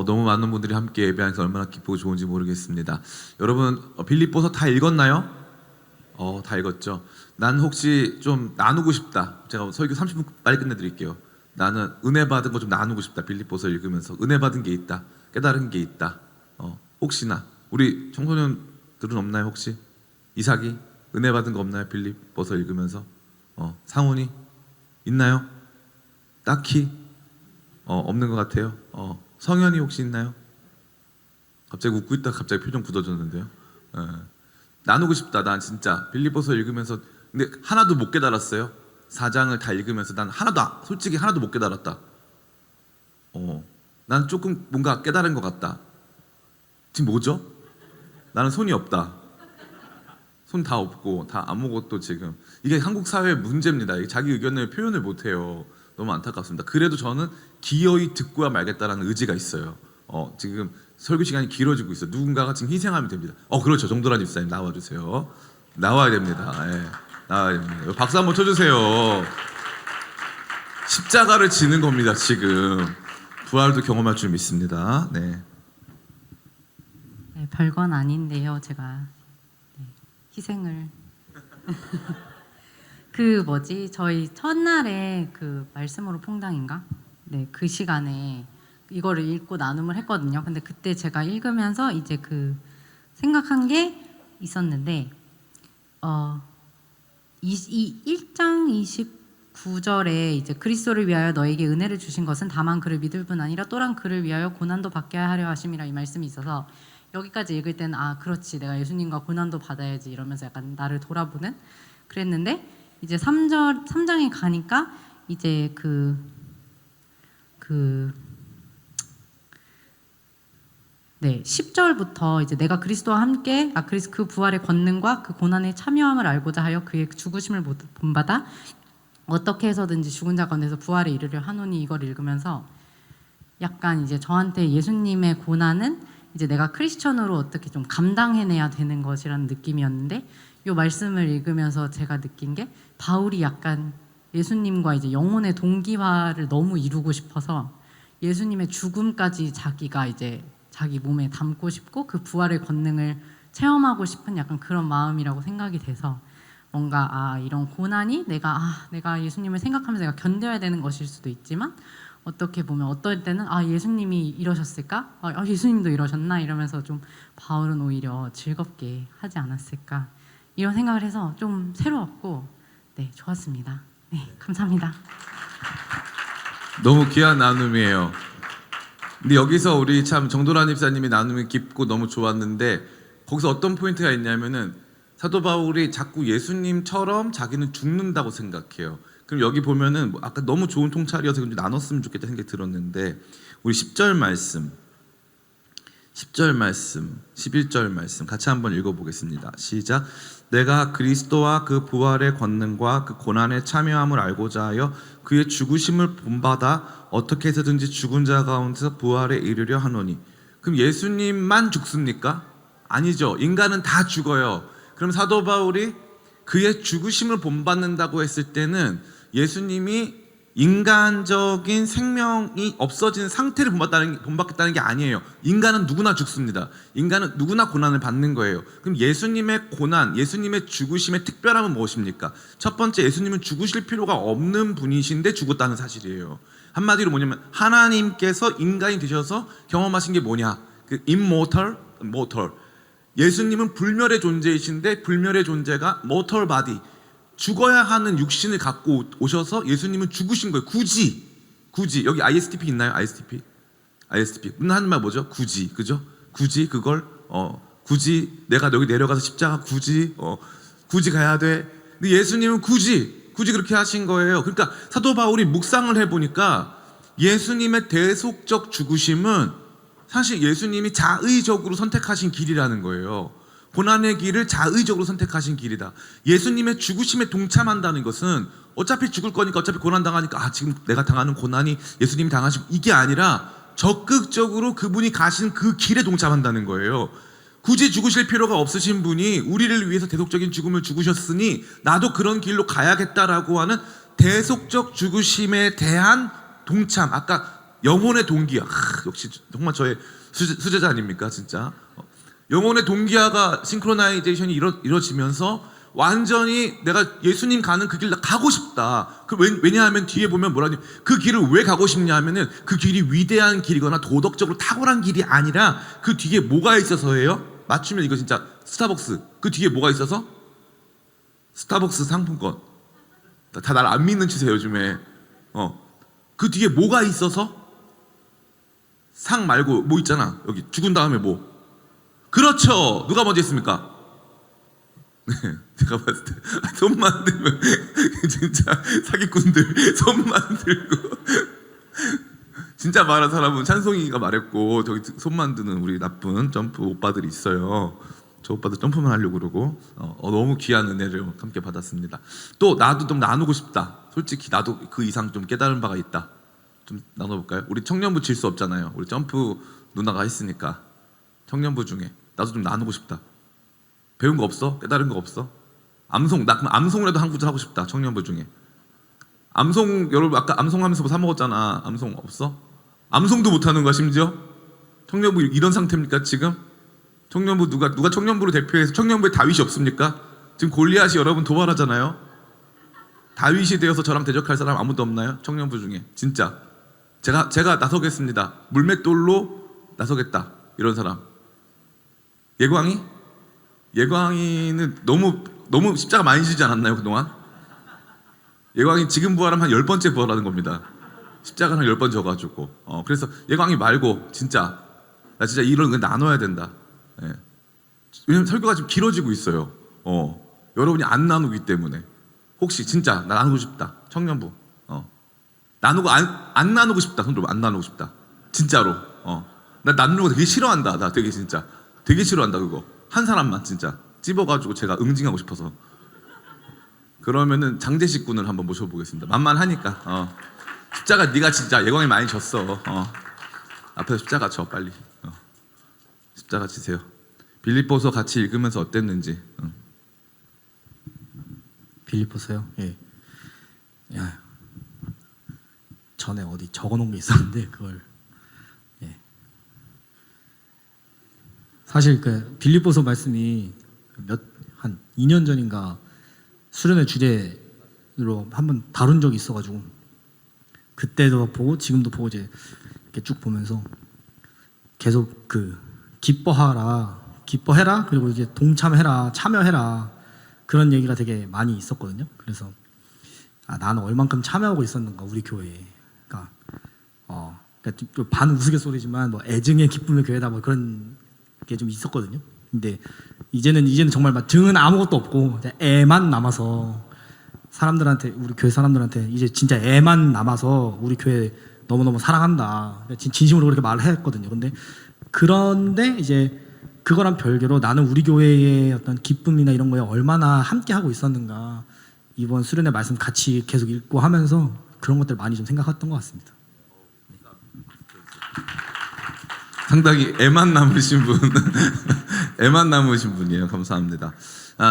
너무 많은 분들이 함께 예배하면서 얼마나 기쁘고 좋은지 모르겠습니다. 여러분 빌립보서 다 읽었나요? 다 읽었죠. 난 혹시 좀 나누고 싶다. 제가 설교 30분 빨리 끝내드릴게요. 나는 은혜 받은 거 좀 나누고 싶다. 빌립보서 읽으면서 은혜 받은 게 있다. 깨달은 게 있다. 혹시나 우리 청소년들은 없나요? 혹시 이삭이 은혜 받은 거 없나요? 빌립보서 읽으면서 상훈이 있나요? 딱히 없는 것 같아요. 성현이 혹시 있나요? 갑자기 웃고 있다 갑자기 표정 굳어졌는데요. 나누고 싶다. 난 진짜 빌립보서 읽으면서 근데 하나도 못 깨달았어요. 4장을 다 읽으면서 난 솔직히 하나도 못 깨달았다. 난 조금 뭔가 깨달은 것 같다. 지금 뭐죠? 나는 손이 없다. 손 다 없고 다 아무것도 지금 이게 한국 사회의 문제입니다. 이게 자기 의견을 표현을 못해요. 너무 안타깝습니다. 그래도 저는 기어이 듣고야 말겠다라는 의지가 있어요. 지금 설교 시간이 길어지고 있어요. 누군가가 지금 희생하면 됩니다. 그렇죠. 정도란 집사님 나와주세요. 나와야 됩니다. 나와야 됩니다. 박수 한번 쳐주세요. 십자가를 지는 겁니다. 지금 부활도 경험할 줄 믿습니다. 네, 별건 아닌데요. 제가 희생을 저희 첫날에 그 말씀으로 퐁당인가? 네, 그 시간에 이거를 읽고 나눔을 했거든요. 근데 그때 제가 읽으면서 이제 생각한 게 있었는데 이 1장 29절에 이제 그리스도를 위하여 너에게 은혜를 주신 것은 다만 그를 믿을 뿐 아니라 또한 그를 위하여 고난도 받게 하려 하심이라 이 말씀이 있어서 여기까지 읽을 때는 그렇지 내가 예수님과 고난도 받아야지 이러면서 약간 나를 돌아보는 그랬는데 이제 3장에 가니까 이제 10절부터 이제 내가 그리스도와 함께 그 부활의 권능과 그 고난의 참여함을 알고자 하여 그의 죽으심을 본받아 어떻게 해서든지 죽은 자 가운데서 부활에 이르려 하노니 이걸 읽으면서 약간 이제 저한테 예수님의 고난은 이제 내가 크리스천으로 어떻게 좀 감당해내야 되는 것이라는 느낌이었는데 이 말씀을 읽으면서 제가 느낀 게 바울이 약간 예수님과 이제 영혼의 동기화를 너무 이루고 싶어서 예수님의 죽음까지 자기가 이제 자기 몸에 담고 싶고 그 부활의 권능을 체험하고 싶은 약간 그런 마음이라고 생각이 돼서 뭔가 이런 고난이 내가 예수님을 생각하면서 내가 견뎌야 되는 것일 수도 있지만 어떻게 보면 어떨 때는 예수님이 이러셨을까? 예수님도 이러셨나? 이러면서 좀 바울은 오히려 즐겁게 하지 않았을까? 이런 생각을 해서 좀 새로웠고 좋았습니다. 네, 감사합니다. 너무 귀한 나눔이에요. 근데 여기서 우리 참 정도란 집사님이 나눔이 깊고 너무 좋았는데 거기서 어떤 포인트가 있냐면은 사도 바울이 자꾸 예수님처럼 자기는 죽는다고 생각해요. 그럼 여기 보면은 아까 너무 좋은 통찰이어서 나눴으면 좋겠다 생각이 들었는데 우리 10절 말씀, 11절 말씀 같이 한번 읽어보겠습니다. 시작. 내가 그리스도와 그 부활의 권능과 그 고난의 참여함을 알고자 하여 그의 죽으심을 본받아 어떻게 해서든지 죽은 자 가운데서 부활에 이르려 하노니. 그럼 예수님만 죽습니까? 아니죠. 인간은 다 죽어요. 그럼 사도 바울이 그의 죽으심을 본받는다고 했을 때는 예수님이 인간적인 생명이 없어진 상태를 본받겠다는 게 아니에요. 인간은 누구나 죽습니다. 인간은 누구나 고난을 받는 거예요. 그럼 예수님의 고난, 예수님의 죽으심의 특별함은 무엇입니까? 첫 번째, 예수님은 죽으실 필요가 없는 분이신데 죽었다는 사실이에요. 한마디로 뭐냐면 하나님께서 인간이 되셔서 경험하신 게 뭐냐? 그 immortal, mortal. 예수님은 불멸의 존재이신데 불멸의 존재가 mortal body, 죽어야 하는 육신을 갖고 오셔서 예수님은 죽으신 거예요. 굳이 여기 ISTP 있나요? ISTP 하는 말 뭐죠? 굳이, 그죠? 굳이 그걸 굳이 내가 여기 내려가서 십자가 굳이 가야 돼. 근데 예수님은 굳이 그렇게 하신 거예요. 그러니까 사도 바울이 묵상을 해보니까 예수님의 대속적 죽으심은 사실 예수님이 자의적으로 선택하신 길이라는 거예요. 고난의 길을 자의적으로 선택하신 길이다. 예수님의 죽으심에 동참한다는 것은 어차피 죽을 거니까 어차피 고난당하니까 지금 내가 당하는 고난이 예수님이 당하신 이게 아니라 적극적으로 그분이 가신 그 길에 동참한다는 거예요. 굳이 죽으실 필요가 없으신 분이 우리를 위해서 대속적인 죽음을 죽으셨으니 나도 그런 길로 가야겠다라고 하는 대속적 죽으심에 대한 동참. 아까 영혼의 동기화. 역시 정말 저의 수제자 아닙니까 진짜. 영혼의 동기화가 싱크로나이제이션이 이루어지면서 완전히 내가 예수님 가는 그 길 가고 싶다. 왜냐하면 뒤에 보면 뭐라니, 그 길을 왜 가고 싶냐 하면은 그 길이 위대한 길이거나 도덕적으로 탁월한 길이 아니라 그 뒤에 뭐가 있어서예요? 맞추면 이거 진짜 스타벅스. 그 뒤에 뭐가 있어서? 스타벅스 상품권. 다 날 안 믿는 치세요 요즘에. 그 뒤에 뭐가 있어서? 상 말고 뭐 있잖아. 여기 죽은 다음에 뭐. 그렇죠. 누가 먼저 했습니까? 네, 제가 봤을 때 손만 들면 진짜 사기꾼들 손만 들고 진짜 말한 사람은 찬송이가 말했고, 저기 손만 드는 우리 나쁜 점프 오빠들이 있어요. 저 오빠들 점프만 하려고 그러고 너무 귀한 은혜를 함께 받았습니다. 또 나도 좀 나누고 싶다. 솔직히 나도 그 이상 좀 깨달은 바가 있다. 좀 나눠볼까요? 우리 청년부 질 수 없잖아요. 우리 점프 누나가 했으니까 청년부 중에 나도 좀 나누고 싶다. 배운 거 없어? 깨달은 거 없어? 암송, 나 그럼 암송이라도 한 구절 하고 싶다. 청년부 중에 암송, 여러분 아까 암송하면서 뭐 사 먹었잖아. 암송 없어? 암송도 못하는 거야 심지어? 청년부 이런 상태입니까 지금? 청년부 누가 청년부를 대표해서, 청년부에 다윗이 없습니까? 지금 골리앗이 여러분 도발하잖아요. 다윗이 되어서 저랑 대적할 사람 아무도 없나요? 청년부 중에 진짜 제가 나서겠습니다. 물맷돌로 나서겠다. 이런 사람. 예광이는 너무 십자가 많이 지지 않았나요 그동안? 예광이 지금 부활하면 한 10번째 부활하는 겁니다. 십자가를 한 10번 져가지고. 그래서 예광이 말고 진짜 나 진짜 이런 거 나눠야 된다. 예. 왜냐면 설교가 지금 길어지고 있어요. 여러분이 안 나누기 때문에. 혹시 진짜 나 나누고 싶다. 청년부. 나누고 안 나누고 싶다. 손 들어. 안 나누고 싶다. 진짜로. 나 나누는 거 되게 싫어한다. 나 되게 진짜 되게 싫어한다 그거. 한 사람만 진짜 찝어가지고 제가 응징하고 싶어서. 그러면은 장제식군을 한번 모셔보겠습니다. 만만하니까. 십자가 네가 진짜 예광이 많이 졌어. 앞에서 십자가 져 빨리. 십자가 지세요. 빌립보서 같이 읽으면서 어땠는지. 빌립보서요? 예. 야, 전에 어디 적어놓은 게 있었는데 그걸. 예. 사실 그 빌립보서 말씀이 한 2년 전인가 수련회 주제로 한번 다룬 적이 있어가지고 그때도 보고 지금도 보고 이제 이렇게 쭉 보면서 계속 그 기뻐해라 그리고 이제 동참해라, 참여해라 그런 얘기가 되게 많이 있었거든요. 그래서 나는 얼만큼 참여하고 있었는가 우리 교회에. 그러니까 좀 반 우스갯소리지만 뭐 애증의 기쁨의 교회다 뭐 그런 게 좀 있었거든요. 근데 이제는 정말 막 등은 아무것도 없고 애만 남아서 사람들한테, 우리 교회 사람들한테 이제 진짜 애만 남아서 우리 교회 너무너무 사랑한다. 진심으로 그렇게 말을 했거든요. 그런데 이제 그거랑 별개로 나는 우리 교회의 어떤 기쁨이나 이런 거에 얼마나 함께 하고 있었는가, 이번 수련회 말씀 같이 계속 읽고 하면서 그런 것들 많이 좀 생각했던 것 같습니다. 상당히 애만 남으신 분, 애만 남으신 분이에요. 감사합니다.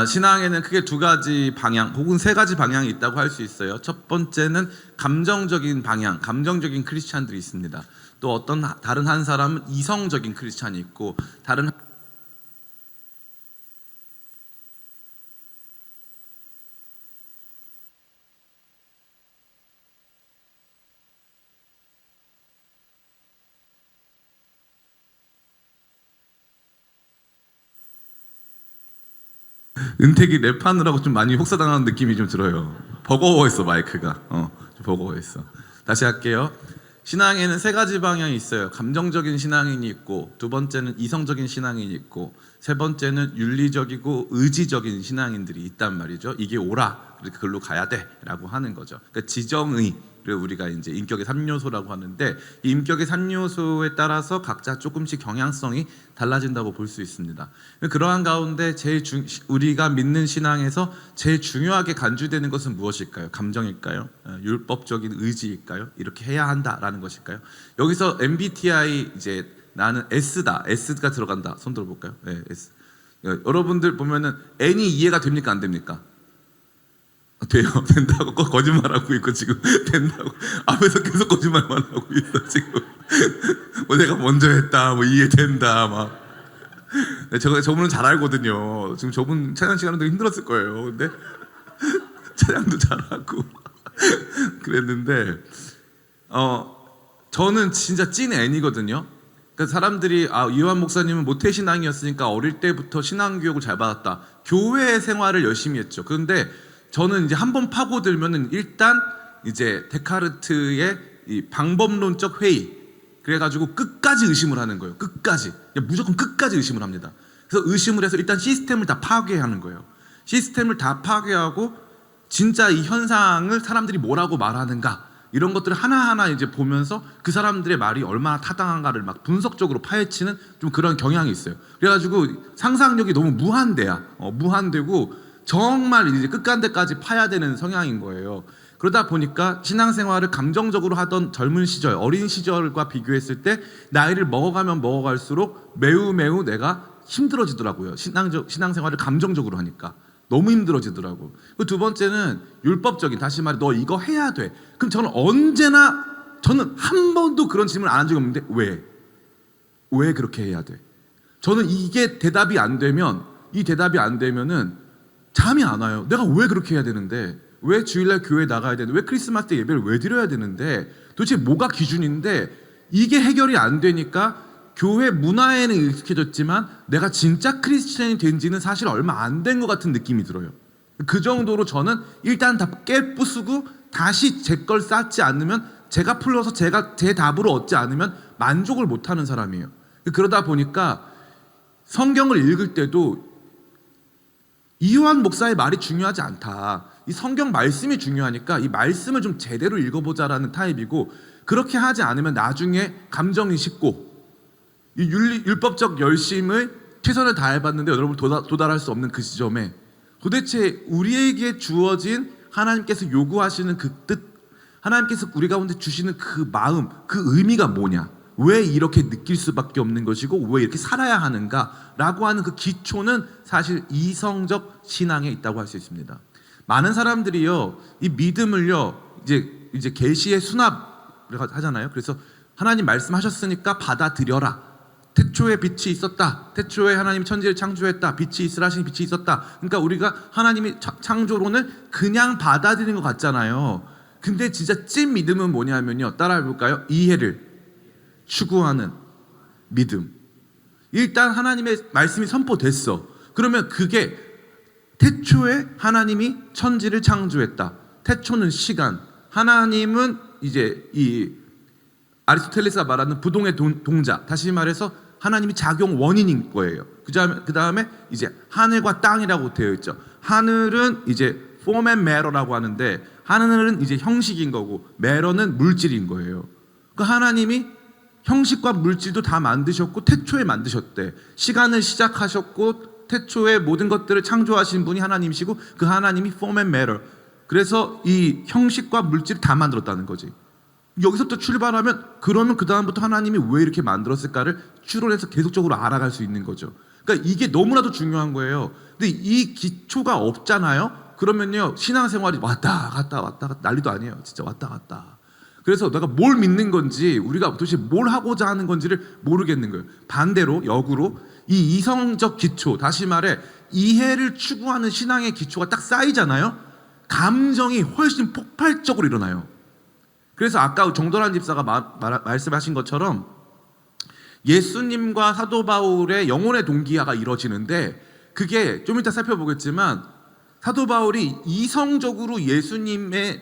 신앙에는 크게 두 가지 방향 혹은 세 가지 방향이 있다고 할 수 있어요. 첫 번째는 감정적인 방향, 감정적인 크리스찬들이 있습니다. 또 어떤 다른 한 사람은 이성적인 크리스찬이 있고, 다른 은택이 랩하느라고 좀 많이 혹사당하는 느낌이 좀 들어요. 버거워했어 마이크가. 좀 버거워했어. 다시 할게요. 신앙에는 세 가지 방향이 있어요. 감정적인 신앙인이 있고, 두 번째는 이성적인 신앙인이 있고, 세 번째는 윤리적이고 의지적인 신앙인들이 있단 말이죠. 이게 옳아, 그렇게 글로 가야 돼라고 하는 거죠. 그러니까 지정의를 우리가 이제 인격의 3요소라고 하는데, 이 인격의 3요소에 따라서 각자 조금씩 경향성이 달라진다고 볼 수 있습니다. 그러한 가운데 우리가 믿는 신앙에서 제일 중요하게 간주되는 것은 무엇일까요? 감정일까요? 율법적인 의지일까요? 이렇게 해야 한다라는 것일까요? 여기서 MBTI 이제 나는 S다, S가 들어간다. 손 들어볼까요? 네, S. 여러분들 보면은 N이 이해가 됩니까? 안 됩니까? 돼요. 된다고 거짓말하고 있고 지금 된다고 앞에서 계속 거짓말만 하고 있어 지금. 뭐 내가 먼저 했다, 뭐 이해된다 막. 저분은 잘 알거든요. 지금 저분 찬양 시간은 되게 힘들었을 거예요. 근데 찬양도 잘하고 그랬는데 저는 진짜 찐 N이거든요. 그러니까 사람들이 이완 목사님은 모태신앙이었으니까 어릴 때부터 신앙교육을 잘 받았다. 교회 생활을 열심히 했죠. 그런데 저는 이제 한번 파고들면은 일단 이제 데카르트의 이 방법론적 회의, 그래가지고 끝까지 의심을 하는 거예요. 끝까지, 무조건 끝까지 의심을 합니다. 그래서 의심을 해서 일단 시스템을 다 파괴하는 거예요. 시스템을 다 파괴하고 진짜 이 현상을 사람들이 뭐라고 말하는가, 이런 것들을 하나하나 이제 보면서 그 사람들의 말이 얼마나 타당한가를 막 분석적으로 파헤치는 좀 그런 경향이 있어요. 그래가지고 상상력이 너무 무한되고 정말 이제 끝간데까지 파야 되는 성향인 거예요. 그러다 보니까 신앙생활을 감정적으로 하던 젊은 시절, 어린 시절과 비교했을 때 나이를 먹어가면 먹어갈수록 매우 내가 힘들어지더라고요. 신앙생활을 감정적으로 하니까 너무 힘들어지더라고. 그 두 번째는 율법적인, 다시 말해 너 이거 해야 돼. 그럼 저는 한 번도 그런 질문을 안 한 적이 없는데 왜 그렇게 해야 돼? 저는 이게 대답이 안 되면은 잠이 안 와요. 내가 왜 그렇게 해야 되는데, 왜 주일날 교회 나가야 되는데, 왜 크리스마스 때 예배를 왜 드려야 되는데, 도대체 뭐가 기준인데, 이게 해결이 안 되니까 교회 문화에는 익숙해졌지만 내가 진짜 크리스천이 된 지는 사실 얼마 안 된 것 같은 느낌이 들어요. 그 정도로 저는 일단 다 깨부수고 다시 제 걸 쌓지 않으면, 제가 풀어서 제 답으로 얻지 않으면 만족을 못하는 사람이에요. 그러다 보니까 성경을 읽을 때도 이완 목사의 말이 중요하지 않다. 이 성경 말씀이 중요하니까 이 말씀을 좀 제대로 읽어보자라는 타입이고, 그렇게 하지 않으면 나중에 감정이 식고 이 율법적 열심을 최선을 다해봤는데 여러분 도달할 수 없는 그 지점에 도대체 우리에게 주어진 하나님께서 요구하시는 그 뜻, 하나님께서 우리 가운데 주시는 그 마음, 그 의미가 뭐냐, 왜 이렇게 느낄 수밖에 없는 것이고 왜 이렇게 살아야 하는가라고 하는 그 기초는 사실 이성적 신앙에 있다고 할 수 있습니다. 많은 사람들이요, 이 믿음을요 이제 계시의 수납을 하잖아요. 그래서 하나님 말씀하셨으니까 받아들여라. 태초에 빛이 있었다. 태초에 하나님이 천지를 창조했다. 빛이 있으라 하시니 빛이 있었다. 그러니까 우리가 하나님이 창조론을 그냥 받아들이는 것 같잖아요. 근데 진짜 찐 믿음은 뭐냐면요, 따라해볼까요? 이해를 추구하는 믿음. 일단 하나님의 말씀이 선포됐어. 그러면 그게 태초에 하나님이 천지를 창조했다. 태초는 시간. 하나님은 이제 이 아리스토텔레스가 말하는 부동의 동자. 다시 말해서 하나님이 작용 원인인 거예요. 그 다음에 이제 하늘과 땅이라고 되어 있죠. 하늘은 이제 form and matter라고 하는데, 하늘은 이제 형식인 거고 matter는 물질인 거예요. 그 하나님이 형식과 물질도 다 만드셨고 태초에 만드셨대. 시간을 시작하셨고 태초에 모든 것들을 창조하신 분이 하나님이시고 그 하나님이 form and matter. 그래서 이 형식과 물질을 다 만들었다는 거지. 여기서부터 출발하면 그러면 그 다음부터 하나님이 왜 이렇게 만들었을까를 추론해서 계속적으로 알아갈 수 있는 거죠. 그러니까 이게 너무나도 중요한 거예요. 근데 이 기초가 없잖아요. 그러면요 신앙생활이 왔다 갔다 난리도 아니에요. 진짜 왔다 갔다. 그래서 내가 뭘 믿는 건지, 우리가 도대체 뭘 하고자 하는 건지를 모르겠는 거예요. 반대로 역으로 이 이성적 기초, 다시 말해 이해를 추구하는 신앙의 기초가 딱 쌓이잖아요. 감정이 훨씬 폭발적으로 일어나요. 그래서 아까 정도란 집사가 말씀하신 것처럼 예수님과 사도 바울의 영혼의 동기화가 이루어지는데, 그게 좀 이따 살펴보겠지만 사도 바울이 이성적으로 예수님의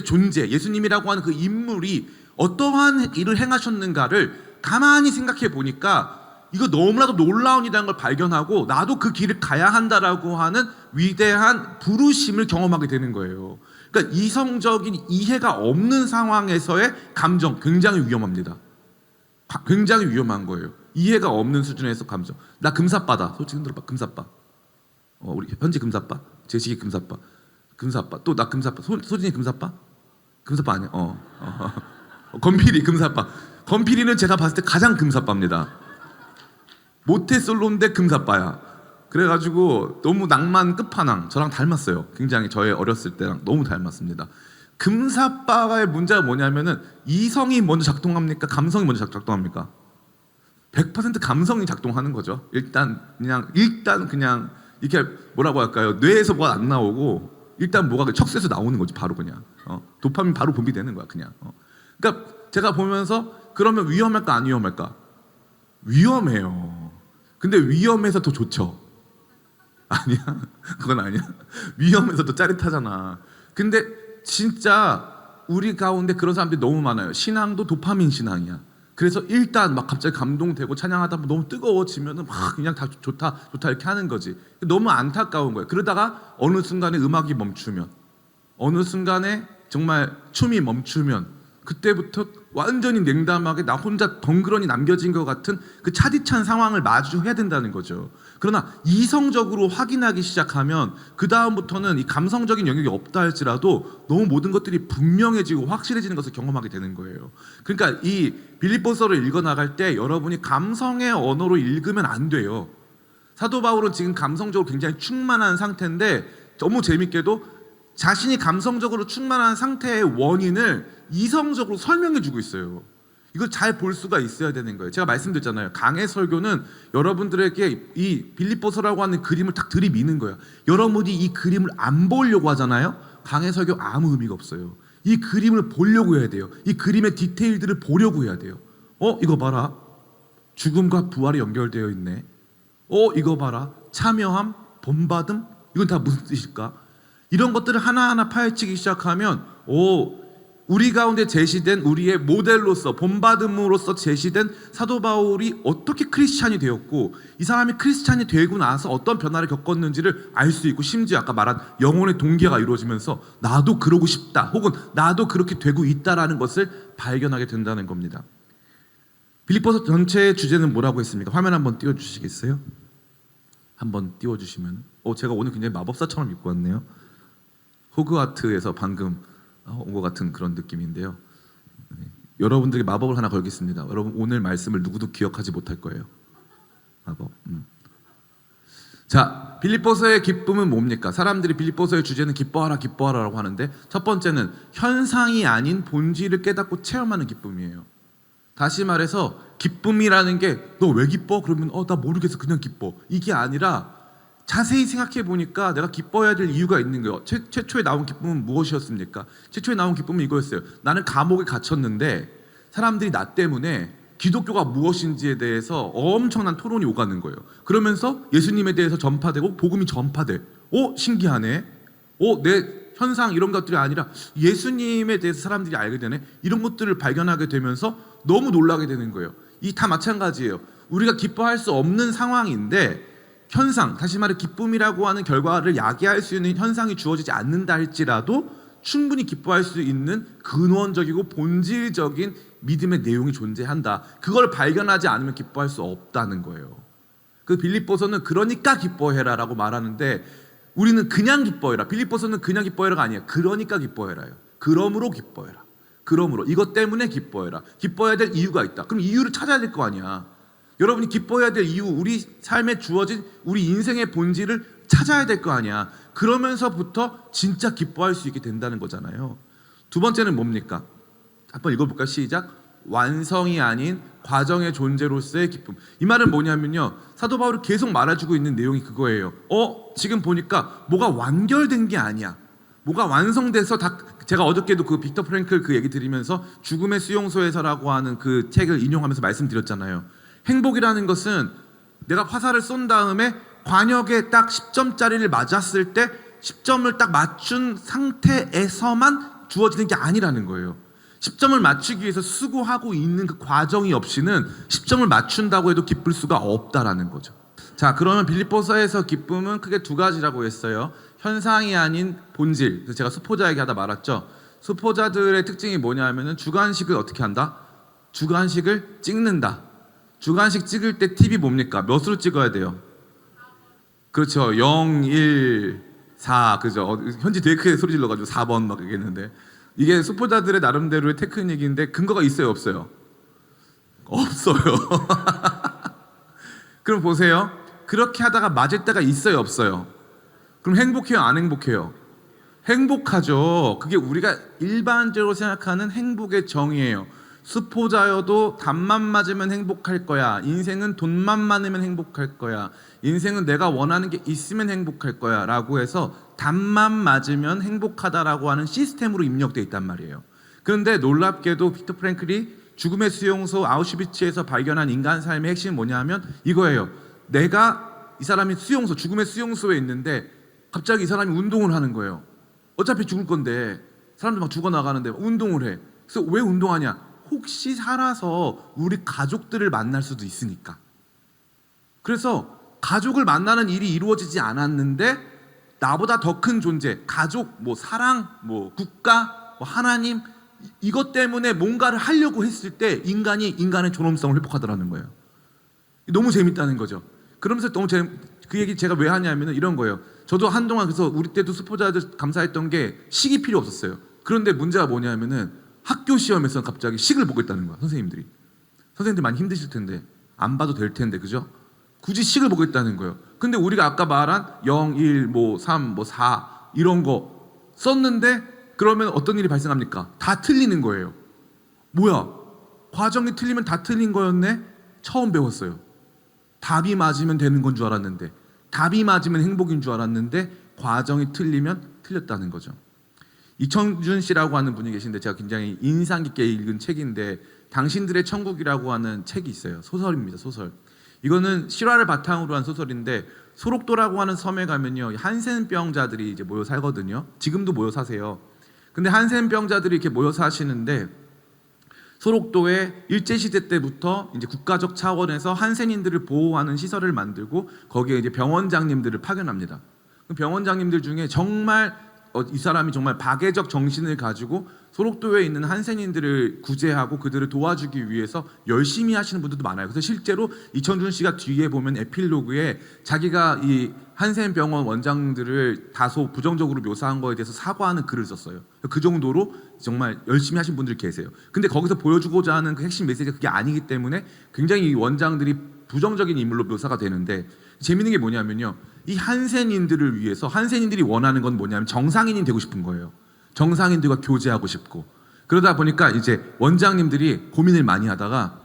존재, 예수님이라고 하는 그 인물이 어떠한 일을 행하셨는가를 가만히 생각해 보니까 이거 너무나도 놀라운 일이라는 걸 발견하고 나도 그 길을 가야 한다라고 하는 위대한 부르심을 경험하게 되는 거예요. 그러니까 이성적인 이해가 없는 상황에서의 감정 굉장히 위험합니다. 굉장히 위험한 거예요. 이해가 없는 수준에서 감정. 나 금사빠다. 솔직히 흔들어봐. 금사빠. 우리 현지 금사빠, 제식이 금사빠, 금사빠. 또 나 금사빠. 소진이 금사빠? 금사빠 아니야? 건필이 금사빠. 건필이는 제가 봤을 때 가장 금사빠입니다. 모태솔로인데 금사빠야. 그래가지고 너무 낭만 끝판왕, 저랑 닮았어요. 굉장히 저의 어렸을 때랑 너무 닮았습니다. 금사빠의 문제가 뭐냐면은 이성이 먼저 작동합니까? 감성이 먼저 작동합니까? 100% 감성이 작동하는 거죠. 일단 그냥 이렇게 뭐라고 할까요? 뇌에서 뭐가 안 나오고 일단 뭐가 척수에서 나오는 거지. 바로 그냥 도파민 바로 분비되는 거야 그냥. 그러니까 제가 보면서 그러면 위험할까 안 위험할까? 위험해요. 근데 위험해서 더 좋죠. 아니야? 그건 아니야. 위험해서 더 짜릿하잖아. 근데 진짜 우리 가운데 그런 사람들이 너무 많아요. 신앙도 도파민 신앙이야. 그래서 일단 막 갑자기 감동되고 찬양하다 보면 너무 뜨거워지면은 막 그냥 다 좋다 이렇게 하는 거지. 너무 안타까운 거예요. 그러다가 어느 순간에 음악이 멈추면, 어느 순간에 정말 춤이 멈추면 그때부터 완전히 냉담하게 나 혼자 덩그러니 남겨진 것 같은 그 차디찬 상황을 마주해야 된다는 거죠. 그러나 이성적으로 확인하기 시작하면 그 다음부터는 이 감성적인 영역이 없다 할지라도 너무 모든 것들이 분명해지고 확실해지는 것을 경험하게 되는 거예요. 그러니까 이 빌립보서를 읽어나갈 때 여러분이 감성의 언어로 읽으면 안 돼요. 사도 바울은 지금 감성적으로 굉장히 충만한 상태인데 너무 재밌게도 자신이 감성적으로 충만한 상태의 원인을 이성적으로 설명해주고 있어요. 이걸 잘 볼 수가 있어야 되는 거예요. 제가 말씀드렸잖아요. 강해 설교는 여러분들에게 이 빌립보서라고 하는 그림을 딱 들이미는 거예요. 여러분이 이 그림을 안 보려고 하잖아요. 강해 설교 아무 의미가 없어요. 이 그림을 보려고 해야 돼요. 이 그림의 디테일들을 보려고 해야 돼요. 이거 봐라. 죽음과 부활이 연결되어 있네. 이거 봐라. 참여함, 본받음, 이건 다 무슨 뜻일까? 이런 것들을 하나하나 파헤치기 시작하면 우리 가운데 제시된 우리의 모델로서 본받음으로서 제시된 사도 바울이 어떻게 크리스찬이 되었고 이 사람이 크리스찬이 되고 나서 어떤 변화를 겪었는지를 알 수 있고 심지어 아까 말한 영혼의 동기가 이루어지면서 나도 그러고 싶다 혹은 나도 그렇게 되고 있다라는 것을 발견하게 된다는 겁니다. 빌립보서 전체의 주제는 뭐라고 했습니까? 화면 한번 띄워주시겠어요? 한번 띄워주시면 제가 오늘 굉장히 마법사처럼 입고 왔네요. 호그와트에서 방금 온 것 같은 그런 느낌인데요. 여러분들에게 마법을 하나 걸겠습니다. 여러분 오늘 말씀을 누구도 기억하지 못할 거예요. 마법. 자, 빌립보서의 기쁨은 뭡니까? 사람들이 빌립보서의 주제는 기뻐하라 기뻐하라라고 하는데 첫 번째는 현상이 아닌 본질을 깨닫고 체험하는 기쁨이에요. 다시 말해서 기쁨이라는 게 너 왜 기뻐? 그러면 나 모르겠어 그냥 기뻐. 이게 아니라 자세히 생각해 보니까 내가 기뻐해야 될 이유가 있는 거예요. 최초에 나온 기쁨은 무엇이었습니까? 최초에 나온 기쁨은 이거였어요. 나는 감옥에 gat혔는데 사람들이 나 때문에 기독교가 무엇인지에 대해서 엄청난 토론이 오가는 거예요. 그러면서 예수님에 대해서 전파되고 복음이 전파돼. 신기하네. 내 현상 이런 것들이 아니라 예수님에 대해서 사람들이 알게 되네. 이런 것들을 발견하게 되면서 너무 놀라게 되는 거예요. 이 다 마찬가지예요. 우리가 기뻐할 수 없는 상황인데 현상, 다시 말해 기쁨이라고 하는 결과를 야기할 수 있는 현상이 주어지지 않는다 할지라도 충분히 기뻐할 수 있는 근원적이고 본질적인 믿음의 내용이 존재한다. 그걸 발견하지 않으면 기뻐할 수 없다는 거예요. 그 빌립보서는 그러니까 기뻐해라 라고 말하는데 우리는 그냥 기뻐해라. 빌립보서는 그냥 기뻐해라가 아니에요. 그러니까 기뻐해라요. 그러므로 기뻐해라. 그러므로 이것 때문에 기뻐해라. 기뻐해야 될 이유가 있다. 그럼 이유를 찾아야 될 거 아니야. 여러분이 기뻐해야 될 이유, 우리 삶에 주어진 우리 인생의 본질을 찾아야 될 거 아니야. 그러면서부터 진짜 기뻐할 수 있게 된다는 거잖아요. 두 번째는 뭡니까? 한번 읽어볼까요? 시작. 완성이 아닌 과정의 존재로서의 기쁨. 이 말은 뭐냐면요, 사도 바울이 계속 말해주고 있는 내용이 그거예요. 지금 보니까 뭐가 완결된 게 아니야. 뭐가 완성돼서 다. 제가 어저께도 그 빅터 프랭클 그 얘기 드리면서 죽음의 수용소에서라고 하는 그 책을 인용하면서 말씀드렸잖아요. 행복이라는 것은 내가 화살을 쏜 다음에 관역에 딱 10점짜리를 맞았을 때 10점을 딱 맞춘 상태에서만 주어지는 게 아니라는 거예요. 10점을 맞추기 위해서 수고하고 있는 그 과정이 없이는 10점을 맞춘다고 해도 기쁠 수가 없다라는 거죠. 자, 그러면 빌립보서에서 기쁨은 크게 두 가지라고 했어요. 현상이 아닌 본질. 그래서 제가 수포자 얘기하다 말았죠. 수포자들의 특징이 뭐냐 하면은 주관식을 어떻게 한다? 주관식을 찍는다. 주관식 찍을 때 팁이 뭡니까? 몇으로 찍어야 돼요? 그렇죠. 0, 1, 4 그죠? 현지 되게 크게 소리 질러가지고 4번 막 얘기했는데 이게 수포자들의 나름대로의 테크닉인데 근거가 있어요? 없어요? 없어요. 그럼 보세요. 그렇게 하다가 맞을 때가 있어요, 없어요? 그럼 행복해요, 안 행복해요? 행복하죠. 그게 우리가 일반적으로 생각하는 행복의 정의예요. 수포자여도 답만 맞으면 행복할 거야. 인생은 돈만 많으면 행복할 거야. 인생은 내가 원하는 게 있으면 행복할 거야 라고 해서 답만 맞으면 행복하다라고 하는 시스템으로 입력되어 있단 말이에요. 그런데 놀랍게도 빅터 프랭클이 죽음의 수용소 아우슈비츠에서 발견한 인간 삶의 핵심은 뭐냐면 이거예요. 내가 이 사람이 죽음의 수용소에 있는데 갑자기 이 사람이 운동을 하는 거예요. 어차피 죽을 건데 사람들 막 죽어나가는데 운동을 해. 그래서 왜 운동하냐? 혹시 살아서 우리 가족들을 만날 수도 있으니까. 그래서 가족을 만나는 일이 이루어지지 않았는데 나보다 더 큰 존재, 가족, 뭐 사랑, 뭐 국가, 뭐 하나님, 이것 때문에 뭔가를 하려고 했을 때 인간이 인간의 존엄성을 회복하더라는 거예요. 너무 재밌다는 거죠. 그러면서 그 얘기 제가 왜 하냐면은 이런 거예요. 저도 한동안 그래서 우리 때도 수포자들 감사했던 게 식이 필요 없었어요. 그런데 문제가 뭐냐면은 학교 시험에서 갑자기 식을 보겠다는 거야, 선생님들이. 선생님들 많이 힘드실 텐데 안 봐도 될 텐데, 그죠? 굳이 식을 보겠다는 거예요. 근데 우리가 아까 말한 0, 1, 뭐 3, 뭐 4 이런 거 썼는데 그러면 어떤 일이 발생합니까? 다 틀리는 거예요. 뭐야? 과정이 틀리면 다 틀린 거였네? 처음 배웠어요. 답이 맞으면 되는 건 줄 알았는데, 답이 맞으면 행복인 줄 알았는데 과정이 틀리면 틀렸다는 거죠. 이청준 씨라고 하는 분이 계신데 제가 굉장히 인상 깊게 읽은 책인데 당신들의 천국이라고 하는 책이 있어요. 소설입니다. 소설. 이거는 실화를 바탕으로 한 소설인데 소록도라고 하는 섬에 가면요, 한센병자들이 이제 모여 살거든요. 지금도 모여 사세요. 근데 한센병자들이 이렇게 모여 사시는데 소록도에 일제시대 때부터 이제 국가적 차원에서 한센인들을 보호하는 시설을 만들고 거기에 이제 병원장님들을 파견합니다. 그 병원장님들 중에 정말 이 사람이 정말 박애적 정신을 가지고 소록도에 있는 한센인들을 구제하고 그들을 도와주기 위해서 열심히 하시는 분들도 많아요. 그래서 실제로 이청준 씨가 뒤에 보면 에필로그에 자기가 이 한센 병원 원장들을 다소 부정적으로 묘사한 거에 대해서 사과하는 글을 썼어요. 그 정도로 정말 열심히 하신 분들이 계세요. 근데 거기서 보여주고자 하는 그 핵심 메시지가 그게 아니기 때문에 굉장히 이 원장들이 부정적인 인물로 묘사가 되는데 재밌는 게 뭐냐면요, 이 한센인들을 위해서 한센인들이 원하는 건 뭐냐면 정상인이 되고 싶은 거예요. 정상인들과 교제하고 싶고. 그러다 보니까 이제 원장님들이 고민을 많이 하다가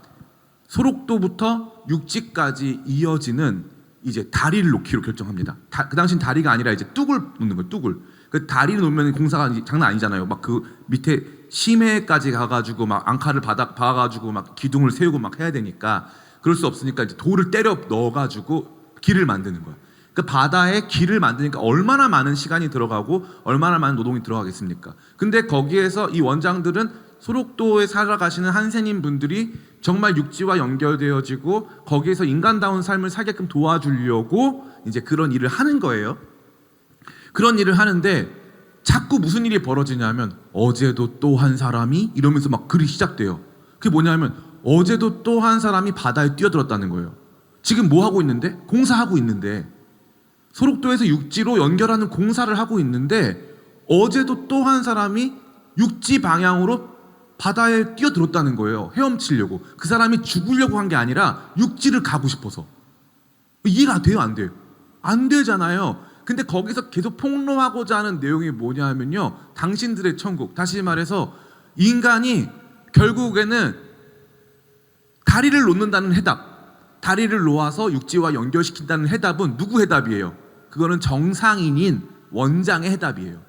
소록도부터 육지까지 이어지는 이제 다리를 놓기로 결정합니다. 그 당시엔 다리가 아니라 이제 뚝을 놓는 거예요. 뚝을. 그 다리를 놓으면 공사가 장난 아니잖아요. 막 그 밑에 심해까지 가가지고 막 앙카를 박아가지고 막 기둥을 세우고 막 해야 되니까 그럴 수 없으니까 이제 돌을 때려 넣어가지고 길을 만드는 거야. 그 바다에 길을 만드니까 얼마나 많은 시간이 들어가고 얼마나 많은 노동이 들어가겠습니까? 근데 거기에서 이 원장들은 소록도에 살아가시는 한센인 분들이 정말 육지와 연결되어지고 거기에서 인간다운 삶을 살게끔 도와주려고 이제 그런 일을 하는 거예요. 그런 일을 하는데 자꾸 무슨 일이 벌어지냐면 어제도 또 한 사람이 이러면서 막 글이 시작돼요. 그게 뭐냐면 어제도 또 한 사람이 바다에 뛰어들었다는 거예요. 지금 뭐 하고 있는데? 공사하고 있는데, 소록도에서 육지로 연결하는 공사를 하고 있는데 어제도 또 한 사람이 육지 방향으로 바다에 뛰어들었다는 거예요. 헤엄치려고. 그 사람이 죽으려고 한 게 아니라 육지를 가고 싶어서. 이해가 돼요, 안 돼요? 안 되잖아요. 근데 거기서 계속 폭로하고자 하는 내용이 뭐냐면요, 당신들의 천국, 다시 말해서 인간이 결국에는 다리를 놓는다는 해답, 다리를 놓아서 육지와 연결시킨다는 해답은 누구 해답이에요? 그거는 정상인인 원장의 해답이에요.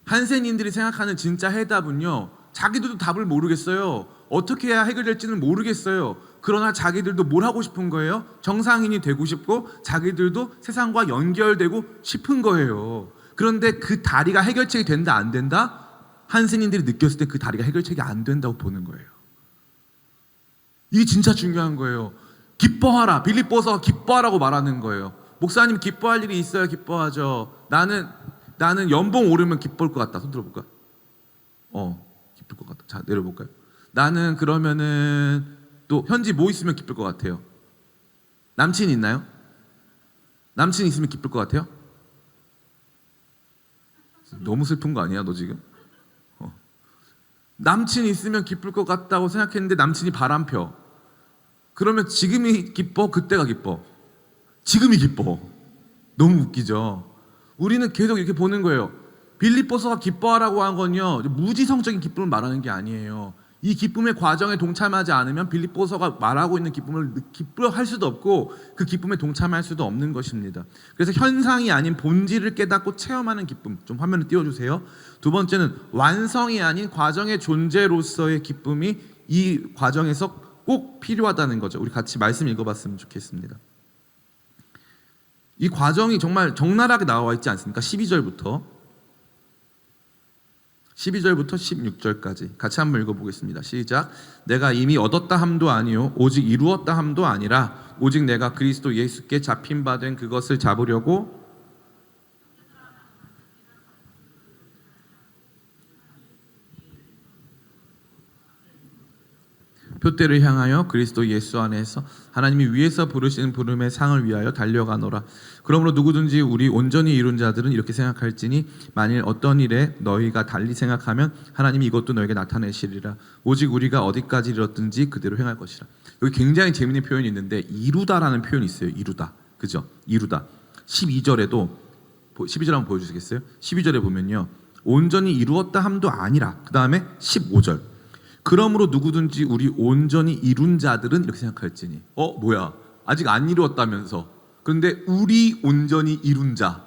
한센인들이 생각하는 진짜 해답은요, 자기들도 답을 모르겠어요. 어떻게 해야 해결될지는 모르겠어요. 그러나 자기들도 뭘 하고 싶은 거예요? 정상인이 되고 싶고 자기들도 세상과 연결되고 싶은 거예요. 그런데 그 다리가 해결책이 된다 안 된다? 한센인들이 느꼈을 때 그 다리가 해결책이 안 된다고 보는 거예요. 이게 진짜 중요한 거예요. 기뻐하라. 빌립보서 기뻐하라고 말하는 거예요. 목사님 기뻐할 일이 있어야 기뻐하죠. 나는 연봉 오르면 기쁠 것 같다. 손 들어볼까? 기쁠 것 같다. 자, 내려볼까요? 나는 그러면은 또 현지 뭐 있으면 기쁠 것 같아요? 남친 있나요? 남친 있으면 기쁠 것 같아요? 너무 슬픈 거 아니야, 너 지금? 남친 있으면 기쁠 것 같다고 생각했는데 남친이 바람 펴. 그러면 지금이 기뻐? 그때가 기뻐? 지금이 기뻐. 너무 웃기죠. 우리는 계속 이렇게 보는 거예요. 빌립보서가 기뻐하라고 한 건요, 무지성적인 기쁨을 말하는 게 아니에요. 이 기쁨의 과정에 동참하지 않으면 빌립보서가 말하고 있는 기쁨을 기뻐할 수도 없고 그 기쁨에 동참할 수도 없는 것입니다. 그래서 현상이 아닌 본질을 깨닫고 체험하는 기쁨, 좀 화면을 띄워주세요. 두 번째는 완성이 아닌 과정의 존재로서의 기쁨이 이 과정에서 꼭 필요하다는 거죠. 우리 같이 말씀 읽어봤으면 좋겠습니다. 이 과정이 정말 적나라하게 나와 있지 않습니까? 12절부터 16절까지 같이 한번 읽어보겠습니다. 시작. 내가 이미 얻었다 함도 아니요 오직 이루었다 함도 아니라 오직 내가 그리스도 예수께 잡힌 바 된 그것을 잡으려고 표대를 향하여 그리스도 예수 안에서 하나님이 위에서 부르시는 부름의 상을 위하여 달려가노라. 그러므로 누구든지 우리 온전히 이룬 자들은 이렇게 생각할지니 만일 어떤 일에 너희가 달리 생각하면 하나님이 이것도 너에게 나타내시리라. 오직 우리가 어디까지 이뤘든지 그대로 행할 것이라. 여기 굉장히 재밌는 표현이 있는데 이루다라는 표현이 있어요. 이루다. 그죠? 이루다. 12절에도 12절 한번 보여주시겠어요? 12절에 보면요. 온전히 이루었다 함도 아니라 그 다음에 15절 그러므로 누구든지 우리 온전히 이룬 자들은 이렇게 생각할지니 뭐야 아직 안 이루었다면서 그런데 우리 온전히 이룬 자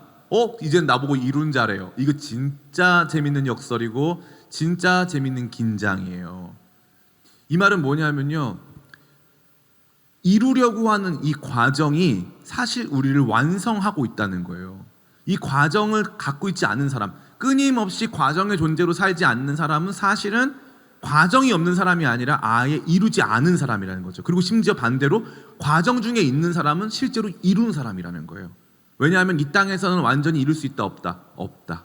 이젠 나보고 이룬 자래요. 이거 진짜 재밌는 역설이고 진짜 재밌는 긴장이에요. 이 말은 뭐냐면요, 이루려고 하는 이 과정이 사실 우리를 완성하고 있다는 거예요. 이 과정을 갖고 있지 않은 사람, 끊임없이 과정의 존재로 살지 않는 사람은 사실은 과정이 없는 사람이 아니라 아예 이루지 않은 사람이라는 거죠. 그리고 심지어 반대로 과정 중에 있는 사람은 실제로 이룬 사람이라는 거예요. 왜냐하면 이 땅에서는 완전히 이룰 수 있다 없다? 없다.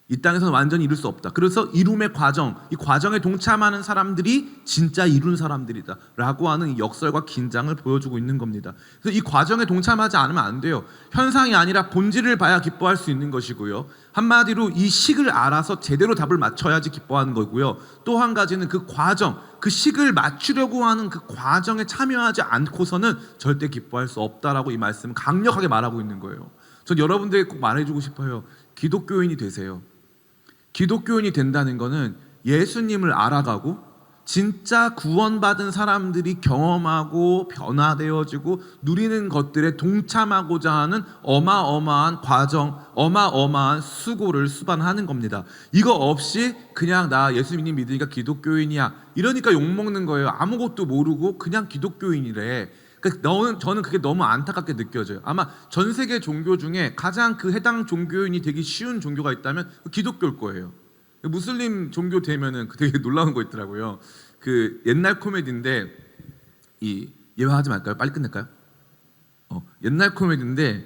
이 땅에서는 완전히 이룰 수 없다. 그래서 이룸의 과정, 이 과정에 동참하는 사람들이 진짜 이룬 사람들이다 라고 하는 이 역설과 긴장을 보여주고 있는 겁니다. 그래서 이 과정에 동참하지 않으면 안 돼요. 현상이 아니라 본질을 봐야 기뻐할 수 있는 것이고요. 한마디로 이 식을 알아서 제대로 답을 맞춰야지 기뻐하는 거고요. 또 한 가지는 그 과정, 그 식을 맞추려고 하는 그 과정에 참여하지 않고서는 절대 기뻐할 수 없다라고 이 말씀은 강력하게 말하고 있는 거예요. 전 여러분들에게 꼭 말해주고 싶어요. 기독교인이 되세요. 기독교인이 된다는 것은 예수님을 알아가고 진짜 구원받은 사람들이 경험하고 변화되어지고 누리는 것들에 동참하고자 하는 어마어마한 과정, 어마어마한 수고를 수반하는 겁니다. 이거 없이 그냥 나 예수님 믿으니까 기독교인이야 이러니까 욕먹는 거예요. 아무것도 모르고 그냥 기독교인이래. 저는 그게 너무 안타깝게 느껴져요. 아마 전 세계 종교 중에 가장 그 해당 종교인이 되기 쉬운 종교가 있다면 기독교일 거예요. 무슬림 종교 되면은 되게 놀라운 거 있더라고요. 그 옛날 코미디인데 이 예화하지 말까요? 빨리 끝낼까요? 옛날 코미디인데